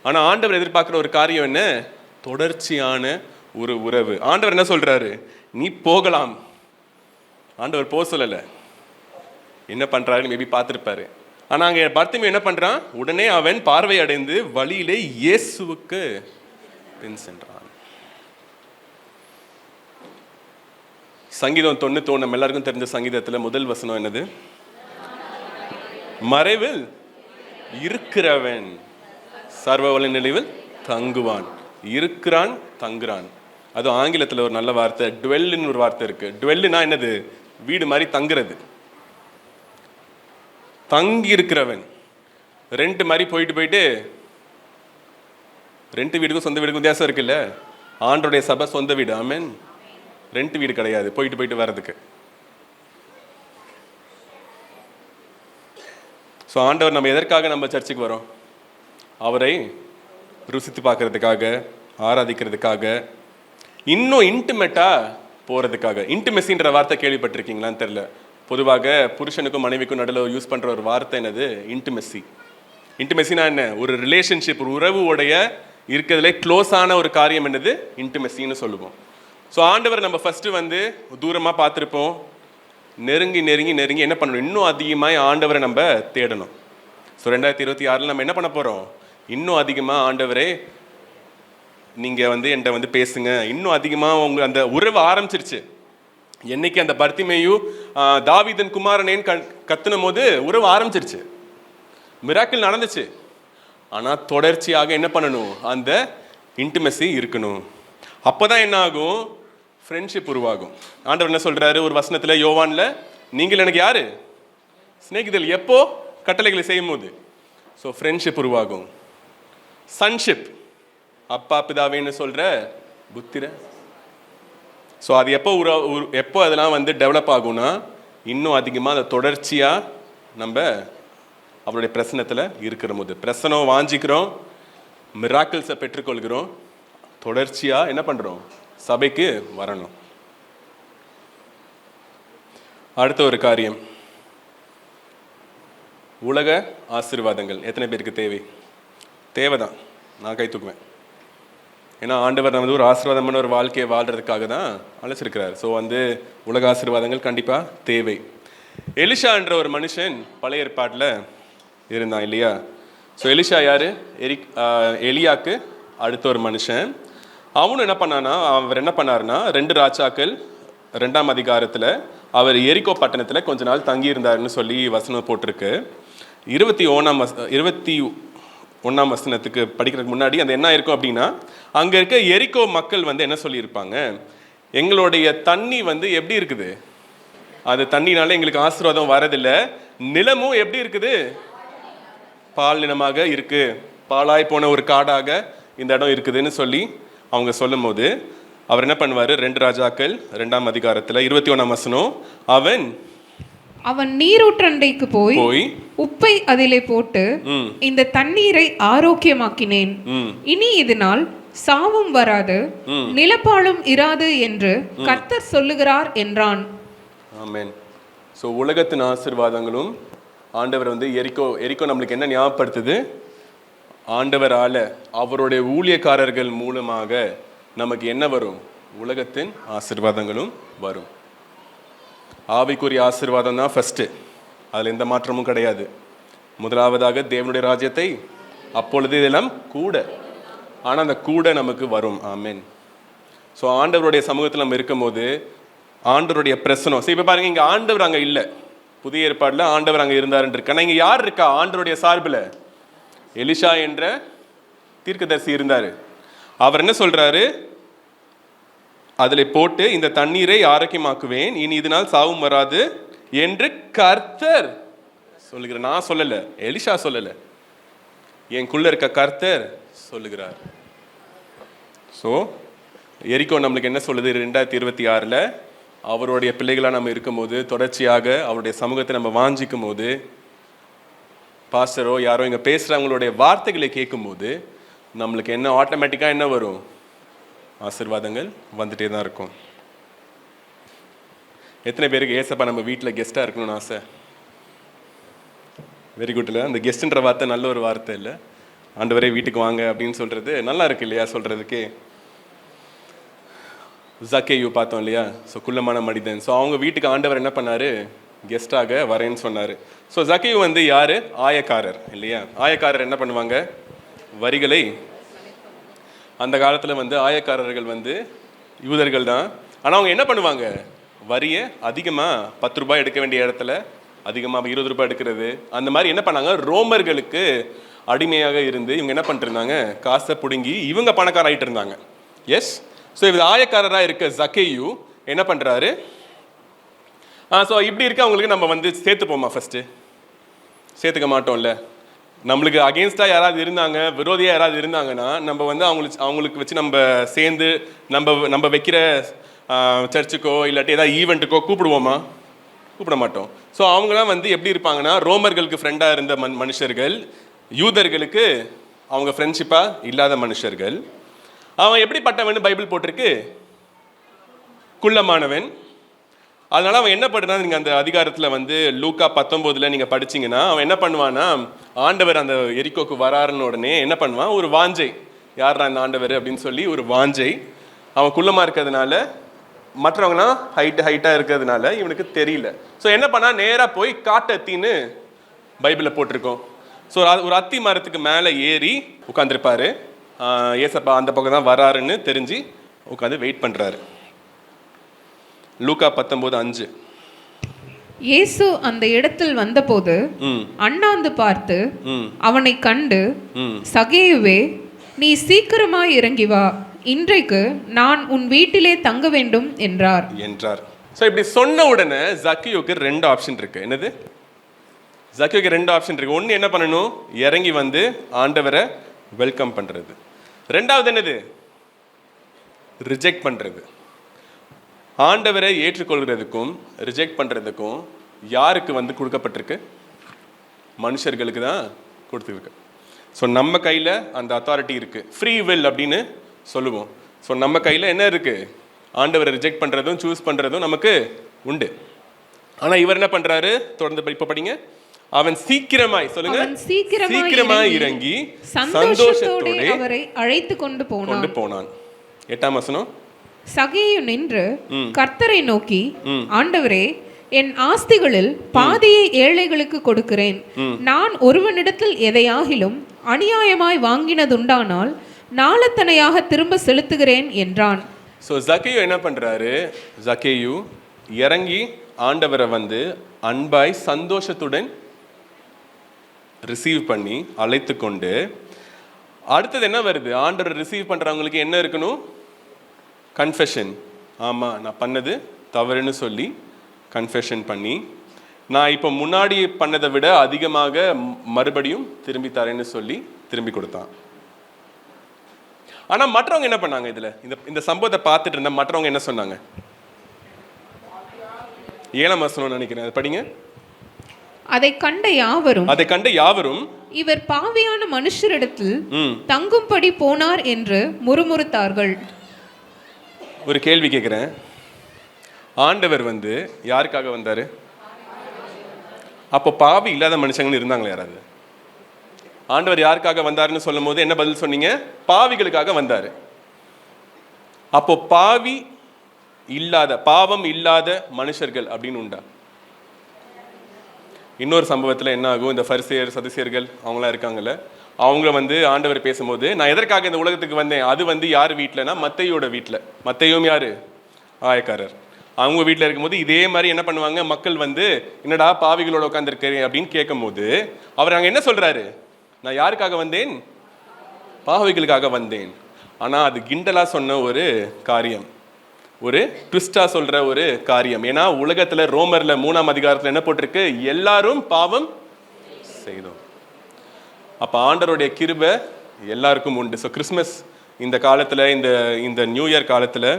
ஆனால் ஆண்டவர் எதிர்பார்க்குற ஒரு காரியம் என்ன? தொடர்ச்சியான ஒரு உறவு. ஆண்டவர் என்ன சொல்றாரு? நீ போகலாம். ஆண்டவர் போக சொல்லலை, என்ன பண்றாரு மேபி பார்த்துருப்பாரு. ஆனால் அங்கே பர்த்திமேயு என்ன பண்றான்? உடனே அவன் பார்வை அடைந்து வழியிலே இயேசுவுக்கு பின் சென்றான். சங்கீதம் 91 நம்ம எல்லாருக்கும் தெரிஞ்ச சங்கீதத்தில் முதல் வசனம் என்னது? மறைவில் இருக்கிறவன் சர்வவல்ல நிலையில் தங்குவான். இருக்கிறான், தங்குறான். அது ஆங்கிலத்தில் ஒரு நல்ல வார்த்தை டுவெல்லுன்னு ஒரு வார்த்தை இருக்கு. டுவெல்லுனா என்னது? வீடு மாதிரி தங்குறது. தங்கி இருக்கிறவன். ரெண்ட் மாதிரி போயிட்டு ரெண்ட் வீடுக்கும் சொந்த வீடுக்கும் வித்தியாசம் இருக்குல்ல. ஆண்டோடைய சபை சொந்த வீடு. ஆமென். ரெண்ட் வீடு கிடையாது போயிட்டு வர்றதுக்கு. ஸோ ஆண்டவர் நம்ம எதற்காக நம்ம சர்ச்சுக்கு வரோம்? அவரை ருசித்து பார்க்கறதுக்காக, ஆராதிக்கிறதுக்காக, இன்னும் இன்டிமேட்டாக போகிறதுக்காக. இன்டிமெசின்ற வார்த்தை கேள்விப்பட்டிருக்கீங்களான்னு தெரியல. பொதுவாக புருஷனுக்கும் மனைவிக்கும் நடுவில் யூஸ் பண்ணுற ஒரு வார்த்தை என்னது? இன்டிமெசி. இன்டிமெசினா என்ன? ஒரு ரிலேஷன்ஷிப், ஒரு உறவுடைய இருக்கிறதுல க்ளோஸான ஒரு காரியம் என்னது? இன்டிமெசின்னு சொல்லுவோம். ஸோ ஆண்டவர் நம்ம ஃபஸ்ட்டு தூரமாக பார்த்துருப்போம். நெருங்கி என்ன பண்ணணும்? இன்னும் அதிகமாக ஆண்டவரை நம்ம தேடணும். ஸோ 2026 நம்ம என்ன பண்ண போகிறோம்? இன்னும் அதிகமாக ஆண்டவரே நீங்கள் என்கிட்ட பேசுங்க. இன்னும் அதிகமாக உங்கள் அந்த உறவு ஆரம்பிச்சிருச்சு. என்னைக்கு அந்த பர்த்திமேயு தாவீதின் குமாரனேன்னு கத்துனும் போது உறவு ஆரம்பிச்சிருச்சு, மிராக்கிள் நடந்துச்சு. ஆனால் தொடர்ச்சியாக என்ன பண்ணணும்? அந்த இன்டிமெசி இருக்கணும். அப்போதான் என்ன ஆகும்? ஃப்ரெண்ட்ஷிப் உருவாகும். ஆண்டவர் என்ன சொல்றாரு ஒரு வசனத்தில், யோவானில், நீங்கள் எனக்கு யாரு? சிநேகிதல். எப்போ? கட்டளைகளை செய்யும் போது. ஸோ ஃப்ரெண்ட்ஷிப் உருவாகும். சன்ஷிப், அப்பா பிதாவேன்னு சொல்ற புத்திர. ஸோ அது எப்போ அதெல்லாம் டெவலப் ஆகும்னா, இன்னும் அதிகமாக அதை தொடர்ச்சியாக நம்ம அவருடைய பிரசனத்தில் இருக்கிற போது, பிரசனம் வாஞ்சிக்கிறோம், மிராக்கிள்ஸை பெற்றுக்கொள்கிறோம், தொடர்ச்சியாக என்ன பண்ணுறோம்? சபைக்கு வரணும். அடுத்த ஒரு காரியம், உலக ஆசீர்வாதங்கள் எத்தனை பேருக்கு தேவைதான். நான் கை தூக்குவேன். ஏன்னா ஆண்டவர் நம்ம ஒரு ஆசீர்வாதமான ஒரு வாழ்க்கையை வாழ்றதுக்காக தான் அழைச்சிருக்கிறார். ஸோ உலக ஆசீர்வாதங்கள் கண்டிப்பாக தேவை. எலிஷா என்ற ஒரு மனுஷன் பழைய ஏற்பாட்டில் இருந்தான் இல்லையா? ஸோ எலிஷா யார்? எலியாக்கு அடுத்த ஒரு மனுஷன். அவனும் அவர் என்ன பண்ணாருன்னா 2 ராஜாக்கள் 2ஆம் அதிகாரத்தில் அவர் எரிகோ பட்டணத்தில் கொஞ்ச நாள் தங்கியிருந்தாருன்னு சொல்லி வசனம் போட்டிருக்கு. 21ஆம் வசனத்துக்கு படிக்கிறதுக்கு முன்னாடி அது என்ன இருக்கும் அப்படின்னா, அங்கே இருக்க எரிகோ மக்கள் என்ன சொல்லியிருப்பாங்க? எங்களுடைய தண்ணி எப்படி இருக்குது? அது தண்ணினால எங்களுக்கு ஆசீர்வாதம் வரதில்லை. நிலமும் எப்படி இருக்குது? பால் நிலமாக இருக்கு, பாலாய் போன ஒரு காடாக இந்த இடம் இருக்குதுன்னு சொல்லி அவங்க சொல்லும் போது அவர் என்ன பண்ணுவார்? 2 ராஜாக்கள் 2ஆம் அதிகாரத்தில் 21ஆம் வசனம், அவன் நீரூற்றண்டைக்கு போய் உப்பை அதிலே போட்டு இந்த தண்ணீரை ஆரோக்கியமாக்கினேன். இனி இதனால் சாவும் வராது, நிலப்பாழும் இராது என்று கர்த்தர் சொல்லுகிறார் என்றான். ஆமென். ஸோ உலகத்தின் ஆசீர்வாதங்களும் ஆண்டவர் எரிகோ நம்மளுக்கு என்ன ஞாபகப்படுத்துது? ஆண்டவரால அவருடைய ஊழியக்காரர்கள் மூலமாக நமக்கு என்ன வரும்? உலகத்தின் ஆசீர்வாதங்களும் வரும். ஆவிக்குரிய ஆசீர்வாதம் தான் ஃபஸ்ட்டு, அதில் எந்த மாற்றமும் கிடையாது. முதலாவதாக தேவனுடைய ராஜ்யத்தை, அப்பொழுது இதெல்லாம் கூட, ஆனால் அந்த கூட நமக்கு வரும். ஆமென். ஸோ ஆண்டவருடைய சமூகத்தில் நம்ம இருக்கும் போது ஆண்டவருடைய பிரசனம். சரி, இப்போ பாருங்க, இங்கே ஆண்டவர் அங்கே இல்லை, புதிய ஏற்பாடுல ஆண்டவர் அங்க இருந்தாருன்னு இருக்கு. ஆனா இங்க யார் இருக்கா ஆண்டவருடைய சார்பில்? எலிஷா என்ற தீர்க்கதரிசி இருந்தாரு. அவர் என்ன சொல்றாரு? அதில் போட்டு இந்த தண்ணீரை ஆரோக்கியமாக்குவேன், இனி இதனால் சாவும் வராது என்று கர்த்தர் சொல்லுகிறார். நான் சொல்லல, எலிஷா சொல்லல, எனக்குள்ள இருக்க கர்த்தர் சொல்லுகிறார். ஸோ எரிகோ நம்மளுக்கு என்ன சொல்லுது? 2026 அவருடைய பிள்ளைகளாக நம்ம இருக்கும்போது, தொடர்ச்சியாக அவருடைய சமூகத்தை நம்ம வாஞ்சிக்கும் போது, பாஸ்டரோ யாரோ இங்கே பேசுகிறவங்களுடைய வார்த்தைகளை கேட்கும்போது நம்மளுக்கு என்ன ஆட்டோமேட்டிக்காக என்ன வரும்? ஆசீர்வாதங்கள் வந்துட்டே தான் இருக்கும். எத்தனை பேருக்கு ஏசப்பா நம்ம வீட்டில் கெஸ்ட்டாக இருக்கணும்னு ஆசை? Very good. இல்லை, அந்த கெஸ்ட்ன்ற வார்த்தை நல்ல ஒரு வார்த்தை இல்லை. ஆண்டவரே வீட்டுக்கு வாங்க அப்படின்னு சொல்கிறது நல்லா இருக்கு இல்லையா சொல்கிறதுக்கு? ஜக்கேயு பார்த்தோம் இல்லையா? ஸோ குள்ளமான மனிதன். ஸோ அவங்க வீட்டுக்கு ஆண்டவர் என்ன பண்ணார்? கெஸ்ட்டாக வரேன்னு சொன்னார். ஸோ ஜக்கேயு வந்து யார்? ஆயக்காரர் இல்லையா? ஆயக்காரர் என்ன பண்ணுவாங்க? வரிகளை, அந்த காலத்தில் வந்து ஆயக்காரர்கள் வந்து யூதர்கள் தான். ஆனால் அவங்க என்ன பண்ணுவாங்க? வரியை அதிகமாக 10 ரூபாய் எடுக்க வேண்டிய இடத்துல அதிகமாக 20 ரூபாய் எடுக்கிறது. அந்த மாதிரி என்ன பண்ணாங்க? ரோமர்களுக்கு அடிமையாக இருந்து இவங்க என்ன பண்ணிட்டு இருந்தாங்க? காசை பிடுங்கி இவங்க பணக்கார ஆகிட்டு இருந்தாங்க. எஸ். ஸோ இது ஆயக்காரராக இருக்க ஜக்கேயு என்ன பண்ணுறாரு? ஸோ இப்படி இருக்க அவங்களுக்கு நம்ம வந்து சேர்த்துப்போமா? ஃபஸ்ட்டு சேர்த்துக்க மாட்டோம்ல. நம்மளுக்கு அகெயின்ஸ்டாக யாராவது இருந்தாங்க, விரோதியாக யாராவது இருந்தாங்கன்னா நம்ம வந்து அவங்களுக்கு வச்சு நம்ம சேர்ந்து நம்ம வைக்கிற சர்ச்சுக்கோ இல்லாட்டி ஏதாவது ஈவெண்ட்டுக்கோ கூப்பிடுவோமா? கூப்பிட மாட்டோம். ஸோ அவங்களாம் வந்து எப்படி இருப்பாங்கன்னா, ரோமர்களுக்கு ஃப்ரெண்டாக இருந்த மனுஷர்கள், யூதர்களுக்கு அவங்க ஃப்ரெண்ட்ஷிப்பாக இல்லாத மனுஷர்கள். அவன் எப்படிப்பட்டவன்? பைபிள் போட்டிருக்கு, குள்ளமானவன். அதனால அவன் என்ன பண்ணுறான்? நீங்கள் அந்த அதிகாரத்தில் வந்து லூக்கா 19 நீங்கள் படிச்சிங்கன்னா அவன் என்ன பண்ணுவான்னா, ஆண்டவர் அந்த எரிக்கோக்கு வராருன்னு உடனே என்ன பண்ணுவான்? ஒரு வாஞ்சை, யாரா இந்த ஆண்டவர் அப்படின்னு சொல்லி ஒரு வாஞ்சை. அவன் குள்ளமாக இருக்கிறதுனால, மற்றவங்கன்னா ஹைட்டாக இருக்கிறதுனால இவனுக்கு தெரியல. ஸோ என்ன பண்ணா? நேராக போய் காட்டத்தின்னு பைபிளில் போட்டிருக்கோம். ஸோ ஒரு அத்தி மரத்துக்கு மேலே ஏறி உட்காந்துருப்பாரு. ஏசப்பா அந்த பக்கம் தான் வராருன்னு தெரிஞ்சு உட்காந்து வெயிட் பண்ணுறாரு. லூக்கா 19:5. இயேசு அந்த இடத்தில் வந்தபோது அண்ணாந்து பார்த்து அவனை கண்டு, சகேயுவே, நீ சீக்கிரமாய் இறங்கி வா, இன்றைக்கு நான் உன் வீட்டிலே தங்க வேண்டும் என்றார். ஸோ இப்படி சொன்ன உடனே ஜக்கேயுக்கு 2 ஆப்ஷன் இருக்கு. என்னது? ஜக்கேயுக்கு 2 ஆப்ஷன் இருக்கு. ஒன்று என்ன பண்ணணும்? இறங்கி வந்து ஆண்டவரை வெல்கம் பண்ணுறது. ரெண்டாவது என்னது? ரிஜெக்ட் பண்ணுறது. ஆண்டவரை ஏற்றுக்கொள்கிறதுக்கும் ரிஜெக்ட் பண்ணுறதுக்கும் யாருக்கு வந்து கொடுக்கப்பட்டிருக்கு? மனுஷர்களுக்கு தான் கொடுத்துருக்கு. ஸோ நம்ம கையில் அந்த அத்தாரிட்டி இருக்குது. ஃப்ரீ வில் அப்படின்னு சொல்லுவோம். ஸோ நம்ம கையில் என்ன இருக்குது? ஆண்டவரை ரிஜெக்ட் பண்ணுறதும் சூஸ் பண்ணுறதும் நமக்கு உண்டு. ஆனால் இவர் என்ன பண்ணுறாரு? தொடர்ந்து இப்போ படிங்க. அவன் சீக்கிரமாய், சொல்லுங்க, சீக்கிரமாய் இறங்கி சந்தோஷத்தோடு அவரை அழைத்து கொண்டு போனான். 8ஆம் வசனம். சகேயு நின்று கர்த்தரை நோக்கி, ஆண்டவரே, என் ஆஸ்திகளில் பாதியை ஏழைகளுக்கு கொடுக்கிறேன். நான் ஒருவனிடத்தில் எதையாகிலும் அநியாயமாய் வாங்கினதுண்டானால் நாளத்தனையாக திரும்ப செலுத்துகிறேன் என்றான். ஸோ ஜக்கேயு என்ன பண்றாரு? ஜக்கேயு இறங்கி ஆண்டவரை வந்து அன்பாய் சந்தோஷத்துடன் ரிசீவ் பண்ணி அழைத்து கொண்டு, அடுத்தது என்ன வருது? ஆண்டவரை ரிசீவ் பண்றவங்களுக்கு என்ன இருக்கணும்? கன்ஃபெஷன். ஆமாம், நான் பண்ணது தவறுன்னு சொல்லி கன்ஃபெஷன் பண்ணி, நான் இப்போ முன்னாடி பண்ணதை விட அதிகமாக மறுபடியும் திரும்பி தரேன்னு சொல்லி திரும்பி கொடுத்தான். ஆனால் மற்றவங்க என்ன பண்ணாங்க? இதில் இந்த சம்பவத்தை பார்த்துட்டு இருந்த மற்றவங்க என்ன சொன்னாங்க? 7ஆம் வசனம் நினைக்கிறேன், அது படிங்க. அதை கண்ட யாவரும் இவர் பாவியான மனுஷரிடத்தில் தங்கும்படி போனார் என்று முறுமுறுத்தார்கள். ஒரு கேள்வி கேட்குறேன். ஆண்டவர் வந்து யாருக்காக வந்தார்? அப்போ பாவி இல்லாத மனுஷங்கன்னு இருந்தாங்களே யாராவது? ஆண்டவர் யாருக்காக வந்தாருன்னு சொல்லும் போது என்ன பதில் சொன்னீங்க? பாவிகளுக்காக வந்தார். அப்போ பாவி இல்லாத, பாவம் இல்லாத மனுஷர்கள் அப்படின்னு உண்டா? இன்னொரு சம்பவத்தில் என்ன ஆகும்? இந்த பரிசேயர் சதுசேயர்கள் அவங்களாம் இருக்காங்கல்ல, அவங்கள வந்து ஆண்டவர் பேசும்போது, நான் எதற்காக இந்த உலகத்துக்கு வந்தேன்? அது வந்து யார் வீட்டிலனா? மத்தேயோட வீட்டில். மத்தேயும் யாரு? ஆயக்காரர். அவங்க வீட்டில் இருக்கும்போது இதே மாதிரி என்ன பண்ணுவாங்க, மக்கள் வந்து என்னடா பாவிகளோட உட்காந்துருக்கேன் அப்படின்னு கேட்கும்போது அவர் அங்கே என்ன சொல்றாரு, நான் யாருக்காக வந்தேன், பாவிகளுக்காக வந்தேன். ஆனால் அது கிண்டலாக சொன்ன ஒரு காரியம், ஒரு ட்விஸ்டாக சொல்கிற ஒரு காரியம். ஏன்னா உலகத்தில் ரோமரில் 3ஆம் அதிகாரத்தில் என்ன போட்டிருக்கு, எல்லாரும் பாவம் செய்தோம். அப்போ ஆண்டவருடைய கிருபை எல்லாருக்கும் உண்டு. ஸோ கிறிஸ்மஸ் இந்த காலத்தில், இந்த நியூ இயர் காலத்தில்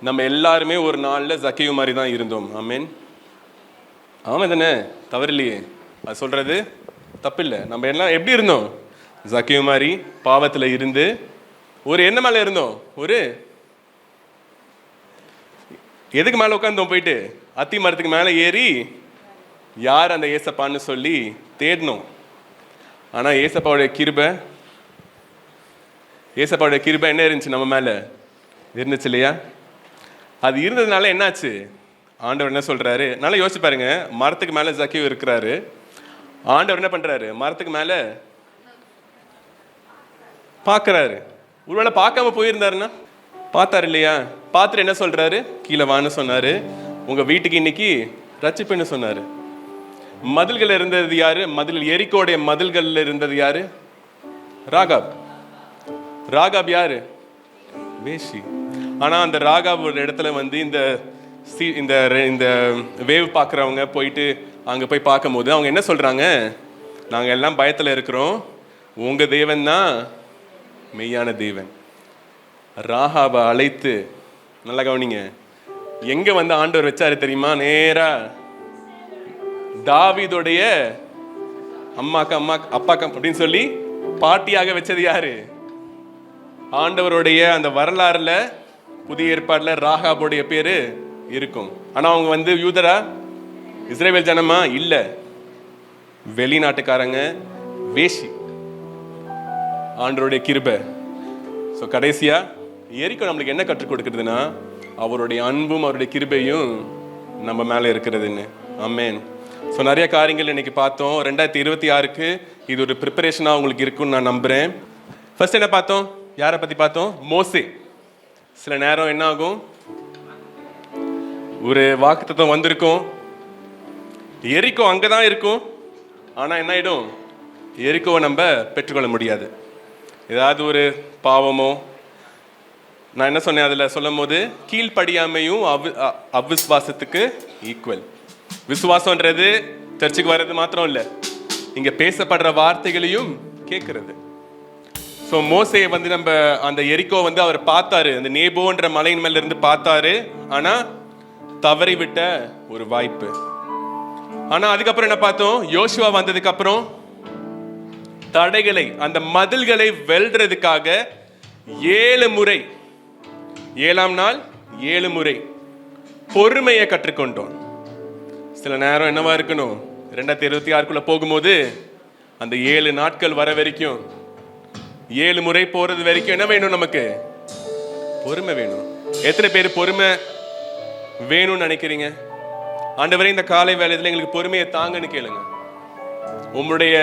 நம்ம எல்லாருமே ஒரு நாளில் ஜக்கேயு மாதிரி தான் இருந்தோம். ஆமேன். ஆமாம் தானே, தவறில்லையே, அது சொல்கிறது தப்பில்லை. நம்ம எல்லாம் எப்படி இருந்தோம், ஜக்கேயு மாதிரி பாவத்தில் இருந்து ஒரு என்ன மேலே இருந்தோம், ஒரு எதுக்கு மேலே உட்காந்தோம், போயிட்டு அத்தி மரத்துக்கு மேலே ஏறி யார் அந்த ஏசப்பான்னு சொல்லி தேடணும். ஆனால் ஏசப்பாவுடைய கிருபை என்ன இருந்துச்சு, நம்ம மேலே இருந்துச்சு இல்லையா? அது இருந்ததுனால என்னாச்சு, ஆண்டவர் என்ன சொல்றாரு, நல்லா யோசிச்சு பாருங்க. மரத்துக்கு மேலே ஜக்கேயு இருக்கிறாரு, ஆண்டவர் என்ன பண்றாரு, மரத்துக்கு மேலே பார்க்கறாரு. ஒருவேளை பார்க்காம போயிருந்தாருன்னா, பார்த்தாரு இல்லையா? பார்த்துட்டு என்ன சொல்றாரு, கீழே வான்னு சொன்னாரு, உங்க வீட்டுக்கு இன்னைக்கு ரட்சிப்புன்னு சொன்னாரு. மதில்கள் இருந்தது யாரு, எரிக்கோடைய மதில்கள் இருந்தது யாரு, ராகாப் யாரு, வேஷி. ஆனா அந்த ராகாப் ஒரு இடத்துல வந்து இந்த வேவ் பார்க்குறவங்க போயிட்டு அங்க போய் பார்க்கும்போது அவங்க என்ன சொல்றாங்க, நாங்க எல்லாம் பயத்துல இருக்கிறோம், உங்க தேவன் தான் மெய்யான தேவன். ராகாபை அழைத்து, நல்லா கவனிங்க, எங்க வந்து ஆண்டவர் வச்சாரு தெரியுமா, நேரா தாவீதுடைய அப்பாக்கு அப்படின்னு சொல்லி பாட்டியாக வச்சது யாரு, ஆண்டவருடைய அந்த வரலாறுல புதிய ஏற்பாடுல ராகாபுடைய பேரு இருக்கும். ஆனா அவங்க வந்து யூதரா, இஸ்ரவேல் ஜனமா இல்ல, வெளிநாட்டுக்காரங்க, வேஷி. ஆண்டவருடைய கிருபை. ஸோ கடைசியா எரிக்கோ நம்மளுக்கு என்ன கற்றுக் கொடுக்குறதுன்னா, அவருடைய அன்பும் அவருடைய கிருபையும் நம்ம மேல இருக்கிறதுன்னு. ஆமென். ஸோ நிறைய காரியங்கள் இன்னைக்கு பார்த்தோம். 2026க்கு இது ஒரு ப்ரிப்பரேஷனாக உங்களுக்கு இருக்குன்னு நான் நம்புகிறேன். ஃபர்ஸ்ட் என்ன பார்த்தோம், யாரை பற்றி பார்த்தோம், மோசே. சில நேரம் என்ன ஆகும், ஒரு வாக்குத்தத்தம் வந்திருக்கும், எரிக்கோ அங்கே தான் இருக்கும், ஆனால் என்ன ஆகிடும், எரிக்கோவை நம்ம பெற்றுக்கொள்ள முடியாது. ஏதாவது ஒரு பாவமோ, நான் என்ன சொன்னேன் அதில் சொல்லும் போது, கீழ்ப்படியாமையும் அவ்விசுவாசத்துக்கு ஈக்குவல். விசுவாசம்ன்றது சர்ச்சுக்கு வர்றது மாத்திரம் இல்லை, இங்க பேசப்படுற வார்த்தைகளையும் கேட்கறது. ஸோ மோசே வந்து நம்ம அந்த எரிக்கோ வந்து அவர் பார்த்தாரு, அந்த நேபோன்ற மலையின் மேல இருந்து பார்த்தாரு, ஆனா தவறி விட்ட ஒரு வாய்ப்பு. ஆனா அதுக்கப்புறம் என்ன பார்த்தோம், யோசுவா வந்ததுக்கு அப்புறம் தடைகளை, அந்த மதில்களை வெல்றதுக்காக 7 முறை, 7ஆம் நாள் 7 முறை பொறுமையை கற்றுக்கொண்டோம். சில நேரம் என்னவா இருக்கணும், 2026க்குள்ள போகும்போது அந்த 7 நாட்கள் வர வரைக்கும், 7 முறை போறது வரைக்கும் என்ன வேணும், நமக்கு பொறுமை வேணும். எத்தனை பேர் பொறுமை வேணும்னு நினைக்கிறீங்க? ஆண்டவரே இந்த காலை வேளையில எங்களுக்கு பொறுமையை தாங்கன்னு கேளுங்க. உம்முடைய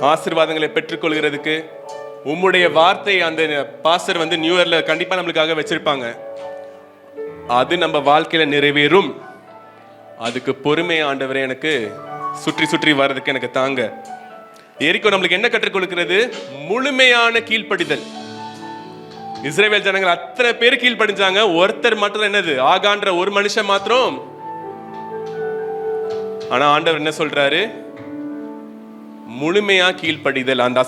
ஆசீர்வாதங்களை பெற்றுக்கொள்கிறதுக்கு, உம்முடைய வார்த்தை அந்த பாஸ்டர் வந்து நியூ இயர்ல கண்டிப்பா நம்மளுக்காக வச்சிருப்பாங்க, அது நம்ம வாழ்க்கையில நிறைவேறும். அதுக்கு பொறுமை ஆண்டவரே எனக்கு சுற்றி சுற்றி வர்றதுக்கு எனக்கு தாங்க. எரிக்கோ நம்மளுக்கு என்ன கற்றுக் கொடுக்கிறது, முழுமையான கீழ்ப்படிதல். இஸ்ரவேல் ஜனங்கள் அத்தனை பேர் கீழ்ப்படிஞ்சாங்க, ஒருத்தர் மட்டும் என்னது, ஆகான்ற ஒரு மனுஷன் மாத்திரம். ஆனா ஆண்டவர் என்ன சொல்றாரு, முழுமையா கீழ்ப்படிதல், அந்த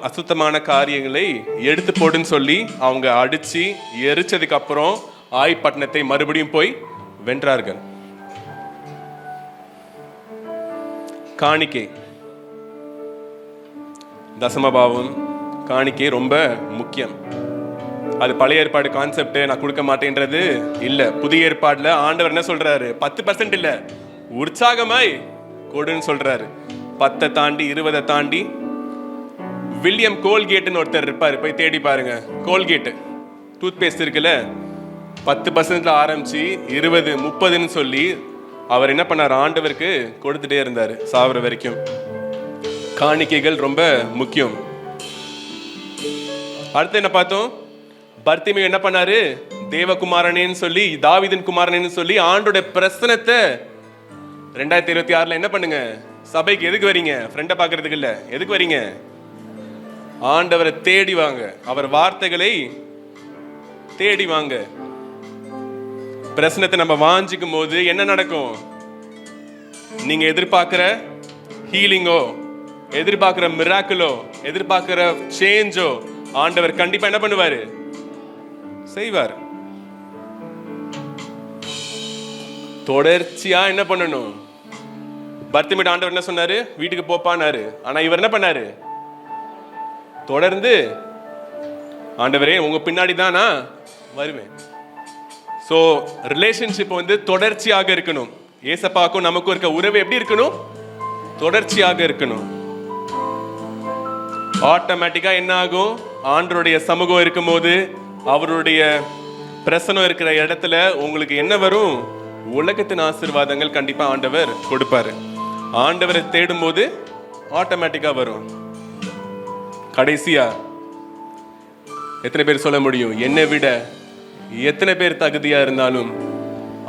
அசுத்தமான காரியங்களை எடுத்து போடுன்னு சொல்லி அவங்க அடிச்சு எரிச்சதுக்கு அப்புறம் ஆய்பட்டணத்தை மறுபடியும் போய் வென்றார்கள். காணிக்கை, தசமபாவம், காணிக்கை ரொம்ப முக்கியம். அது பழைய ஏற்பாடு கான்செப்ட், நான் கொடுக்க மாட்டேன்றது இல்ல. புதிய ஏற்பாடுல ஆண்டவர் என்ன சொல்றாரு, 10% இல்ல, உற்சாகமாய் கொடுன்னு சொல்றாரு. 10 தாண்டி 20 தாண்டி. வில்லியம் கோல்கேட்னு ஒருத்தர் இருப்பாரு, போய் தேடி பாருங்க. கோல்கேட் டூத் பேஸ்ட் இருக்குல்ல, 10% ஆரம்பிச்சு 20, 30ன்னு சொல்லி அவர் என்ன பண்ணார், ஆண்டவருக்கு கொடுத்துட்டே இருந்தாரு சாவர வரைக்கும். காணிக்கைகள் ரொம்ப முக்கியம். அடுத்து என்ன பார்த்தோம், பர்த்திமேயு என்ன பண்ணாரு, தேவகுமாரனேன்னு சொல்லி, தாவீதின் குமாரனேன்னு சொல்லி ஆண்டோட பிரசனத்தை 2026 என்ன பண்ணுங்க? சபைக்கு எதுக்கு வரீங்க? ஃப்ரெண்டை பார்க்கறதுக்கு இல்ல. எதுக்கு வரீங்க? ஆண்டவரை தேடி வாங்க, அவர் வார்த்தைகளை தேடி வாங்க. பிரசனத்தை நம்ம வாஞ்சிக்கும் போது என்ன நடக்கும்? நீங்க எதிர்பார்க்கிற ஹீலிங்கோ, எதிர்பார்க்கிற மிராக்கிளோ, எதிர்பார்க்கிற சேஞ்சோ ஆண்டவர் கண்டிப்பா என்ன பண்ணுவாரு? செய்வார். தொடர்ச்சியா என்ன பண்ணணும்? பர்த்திமேட் ஆண்டவர் என்ன சொன்னாரு? வீட்டுக்கு போப்பானாரு. ஆனா இவர் என்ன பண்ணாரு? தொடர்ந்து, ஆண்டவரே உங்க பின்னாடி தான் நான் வருவேன். சோ ரிலேஷன்ஷிப் வந்து தொடர்ச்சியாக இருக்கணும். ஏசப்பாக்கும் நமக்கும் இருக்க உறவு எப்படி இருக்கணும்? தொடர்ச்சியாக இருக்கணும். ஆட்டோமேட்டிக்கா என்ன ஆகும்? ஆண்டவருடைய சமூகம் இருக்கும்போது, அவருடைய பிரசனம் இருக்கிற இடத்துல உங்களுக்கு என்ன வரும்? உலகத்தின் ஆசீர்வாதங்கள் கண்டிப்பா ஆண்டவர் கொடுப்பாரு. ஆண்டவரை தேடும் போது ஆட்டோமேட்டிக்கா வரும். கடைசியா எத்தனை பேர் சொல்ல முடியும், என்னை விட எத்தனை பேர் தகுதியா இருந்தாலும்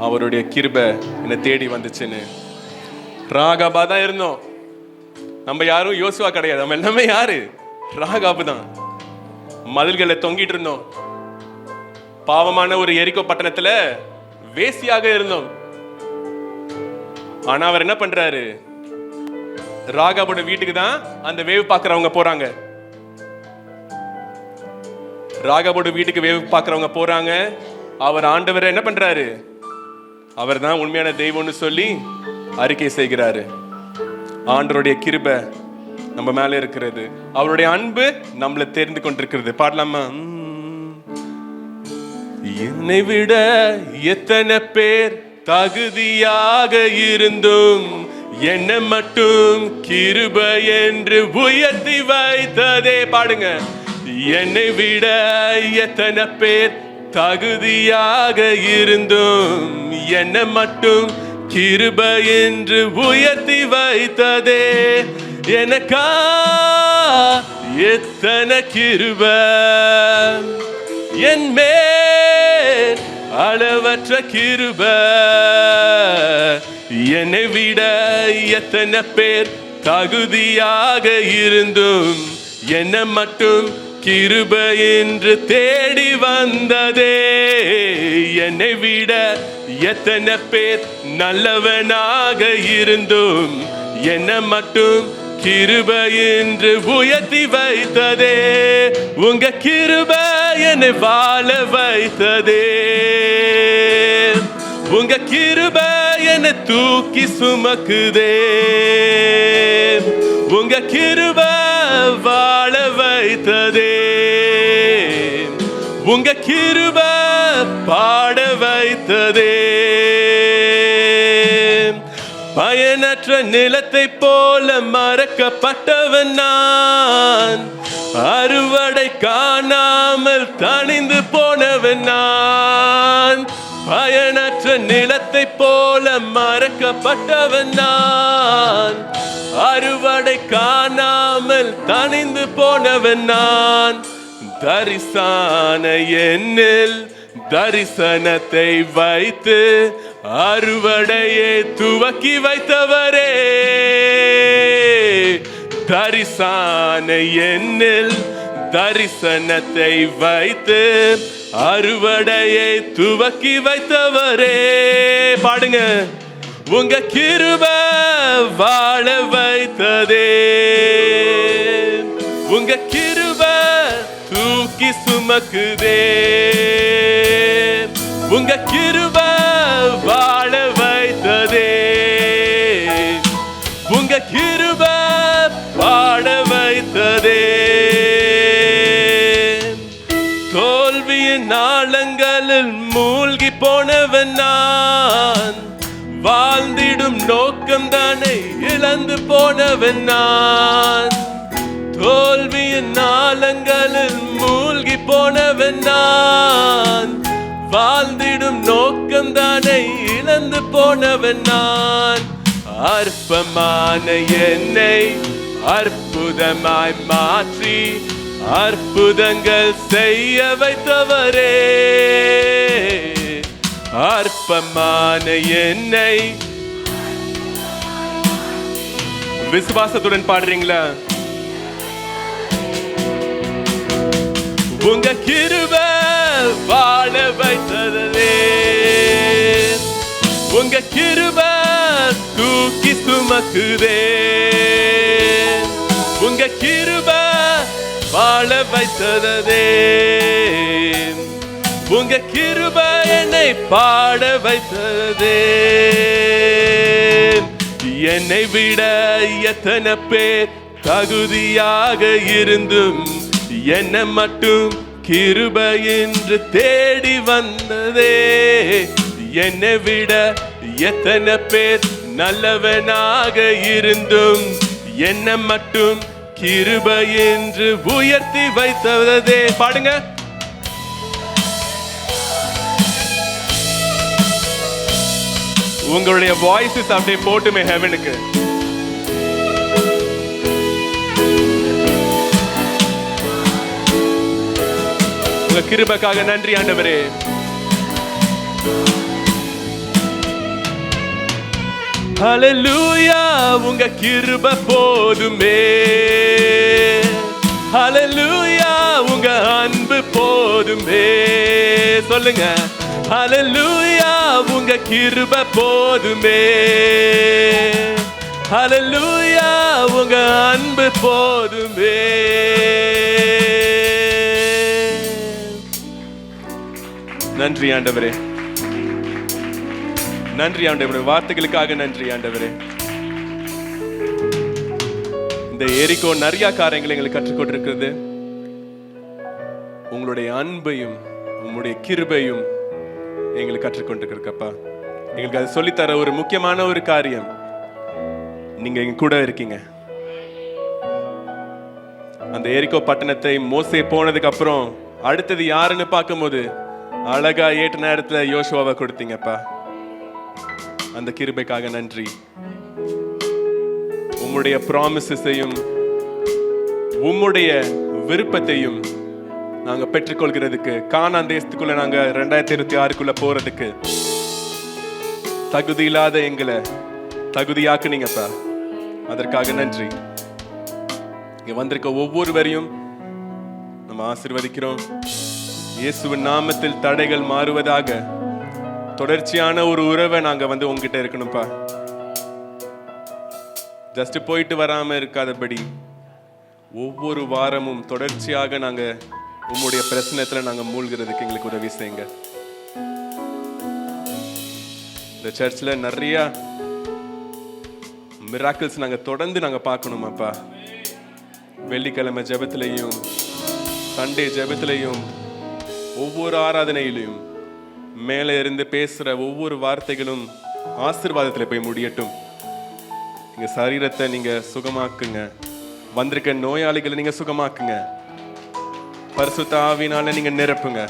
அவருடைய கிருபை என்னை தேடி வந்துச்சுன்னு? ராகாபா தான் இருந்தோம். நம்ம யாரும் யோசுவா கிடையாது. நம்ம எல்லாமே யாரு? ராகாபு தான். மதில்களை தொங்கிட்டு இருந்தோம். பாவமான ஒரு எரிகோ பட்டணத்துல வேசியாக இருந்தோம். ஆனா அவர் என்ன பண்றாரு? ராகாபோட வீட்டுக்கு தான் அந்த வேவு பாக்குறவங்க போறாங்க. ராகாபோட வீட்டுக்கு வேவு பாக்குறவங்க போறாங்க. அவர் ஆண்டவரை என்ன பண்றாரு? அவர் தான் உண்மையான தெய்வம்னு சொல்லி அறிக்கை செய்கிறாரு. ஆண்டவருடைய கிருபை நம்ம மேல இருக்கிறது, அவருடைய அன்பு நம்மளை தெரிந்து கொண்டிருக்கிறது. பாடலாமா? என்னை விட எத்தனை பேர் தகுதியாக இருந்தும் என்னை மட்டும் கிருபை என்று உயர்த்தி வைத்ததே. பாடுங்க. என்னை விட எத்தனை பேர் தகுதியாக இருந்தும் என்னை மட்டும் கிருபை என்று உயர்த்தி வைத்ததே. எனக்கா எத்தனை கிருபை, என் மேல் அளவற்ற கிருபை. என்னை விட எத்தனை பேர் தகுதியாக இருந்தும் என்னை மட்டும் கிருபை என்று தேடி வந்ததே. என்னை விட எத்தனை பேர் நல்லவனாக இருந்தும் என்னை மட்டும் கிருபை என்று உயர்த்தி வைத்ததே. உங்க கிருபை என்னை வாழ வைத்ததே. உங்க கிருபை என்னை தூக்கி சுமக்குதே. உங்க கிருபை வாழ வைத்ததே. உங்க கிருபை பாட வைத்ததே. பயனற்ற நிலத்தை போல மறக்கப்பட்டவன் நான், அறுவடை காணாமல் தணிந்து போனவன் நான். பயனற்ற நிலத்தை போல மறக்கப்பட்டவன் நான், அறுவடை காணாமல் தணிந்து போனவன் நான். தரிசான என்னில் தரிசனத்தை வைத்து அறுவடையை துவக்கி வைத்தவரே. தரிசான என்னில் தரிசனத்தை வைத்து அறுவடையை துவக்கி வைத்தவரே. பாடுங்க. உங்க கிருபை வாழ வைத்ததே. உங்க கிருபை தூக்கி சுமக்குதே. உங்க கிருபை வாழ வைத்ததே. உங்க கிருபை பாட வைத்ததே. தோல்வியின் நாளங்களில் மூழ்கி போனவன் நான், வாழ்ந்திடும் நோக்கம் தானே இழந்து போனவன் நான். தோல்வியின் நாளங்களில் மூழ்கி போனவன் நான், வாழ்ந்திடும் நோக்கம் தானே இழந்து போனவன் நான். அற்பமான என்னை அற்புதமாய் மாற்றி அற்புதங்கள் செய்ய வைத்தவரே. அற்பமான என்னை விசுவாசத்துடன் பாடுறீங்களா? உங்க கிருபை வாழ வைத்ததே, உங்க கிருபை தூக்கி சுமக்குதே, உங்க கிருபை வாழ வைத்ததே, உங்க கிருபை என்னை பாட வைத்ததே. என்னை விட எத்தனை பேர் தகுதியாக இருந்தும் என்ன மட்டும் கிருபை என்று தேடி வந்ததே. என்னை விட எத்தனை பேர் நல்லவனாக இருந்தும் என்ன மட்டும் கிருபை என்று உயர்த்தி வைத்ததே. பாடுங்க. உங்களுடைய வாய்ஸஸ் அப்படியே போட்டுமே ஹெவனுக்கு. உங்க கிருபைக்காக நன்றி ஆண்டவரே. ஹல்லேலூயா, உங்க கிருபை போதுமே. ஹல்லேலூயா, உங்க அன்பு போதுமே. சொல்லுங்க. ஹல்லேலூயா, உங்க கிருபை போதுமே. ஹல்லேலூயா, உங்க அன்பு போதுமே. நன்றி ஆண்டவரே, நன்றி ஆண்டவரே, வார்த்தைகளுக்காக நன்றி ஆண்டவரே. இந்த எரிகோ நிறைய காரியங்களை எங்களுக்கு கற்றுக்கொண்டிருக்கிறது. உங்களுடைய அன்பையும் உங்களுடைய கிருபையும் எங்களுக்கு கற்றுக்கொண்டிருக்கப்பா. எங்களுக்கு அது சொல்லித்தர ஒரு முக்கியமான ஒரு காரியம், நீங்க எங்க கூட இருக்கீங்க. அந்த எரிகோ பட்டணத்தை மோசே போனதுக்கு அப்புறம் அடுத்தது யாருன்னு பார்க்கும்போது அழகா ஏற்ற நேரத்துல யோசுவாவை கொடுத்தீங்கப்பா. அந்த கிருபைக்காக நன்றி. உம்முடைய ப்ராமிசஸையும் உம்முடைய விருப்பத்தையும் நாங்க பெற்றுக்கொள்கிறதுக்கு, கானான் தேசத்துக்குள்ள நாங்க 2026 போறதுக்கு தகுதி இல்லாத எங்களை தகுதியாக்குனீங்கப்பா. அதற்காக நன்றி. இங்க வந்திருக்க ஒவ்வொருவரையும் நம்ம ஆசீர்வதிக்கிறோம். இயேசுவின் நாமத்தில் தடைகள் மாறுவதாக. தொடர்ச்சியான ஒரு உறவை நாங்க உங்ககிட்ட இருக்கணும்ப்பா. ஜஸ்ட் போயிட்டு வராம இருக்காதபடி ஒவ்வொரு வாரமும் தொடர்ச்சியாக நாங்க உம்முடைய பிரச்சனத்துல நாங்க மூழ்கிறதுக்கு எங்களுக்கு உதவி செய்யுங்க. இந்த சர்ச்ல நிறைய மிராக்கிள்ஸ் நாங்க தொடர்ந்து நாங்க பார்க்கணுமாப்பா. வெள்ளிக்கிழமை ஜெபத்திலையும் சண்டே ஜெபத்திலையும் ஒவ்வொரு ஆராதனையிலையும் மேலே இருந்து பேசுற ஒவ்வொரு வார்த்தைகளும் ஆசீர்வாதத்துல போய் முடியட்டும். எங்க சரீரத்தை நீங்க சுகமாக்குங்க. வந்திருக்க நோயாளிகளை நீங்க சுகமாக்குங்க. பரிசுத்த ஆவியினால நீங்க நிரப்புங்க.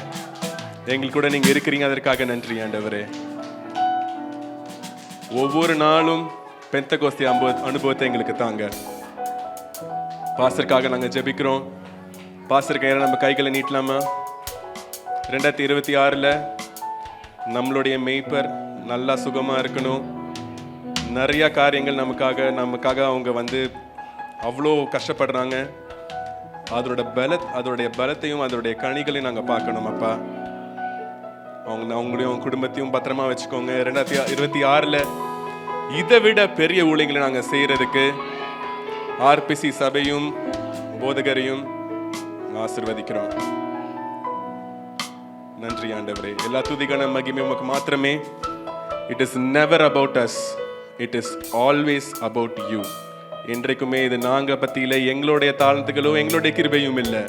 எங்களுக்கு கூட நீங்க இருக்கிறீங்க, அதற்காக நன்றி ஆண்டவரே. ஒவ்வொரு நாளும் பெந்தெகோஸ்தே அனுபவத்தை எங்களுக்கு தாங்க. பாஸ்டருக்காக நாங்க ஜெபிக்கிறோம். பாஸ்டர் கையில நம்ம கைகளை நீட்டலாமா? 2026 நம்மளுடைய மேய்ப்பர் நல்லா சுகமா இருக்கணும். நிறைய காரியங்கள் நமக்காக அவங்க அவ்வளோ கஷ்டப்படுறாங்க. அதோடைய பலத்தையும் அதோடைய கனிகளையும் நாங்கள் பார்க்கணும் அப்பா. அவங்களையும் குடும்பத்தையும் பத்திரமா வச்சுக்கோங்க. 2026 இதை விட பெரிய ஊழியங்களை நாங்கள் செய்யறதுக்கு ஆர்பிசி சபையும் போதகரையும் ஆசீர்வதிக்கிறோம். நன்றி ஆண்டவரே. எல்லா துதிக்கான மகிமை உமக்கு மாத்திரமே. It is never about us, it is always about you. என்றைக்குமே இது நாங்க பத்தி இல்லை, எங்களுடைய தாளத்துகளோ எங்களுடைய கிருபையும் இல்லை,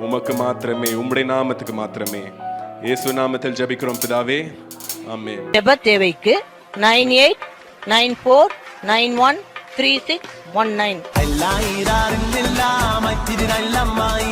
உமக்கு மாத்திரமே, உம்முடைய நாமத்துக்கு மாத்திரமே. இயேசு நாமத்தில் ஜெபிக்கிறோம் பிதாவே, ஆமென். ஜெப தேவைக்கு 9894913619.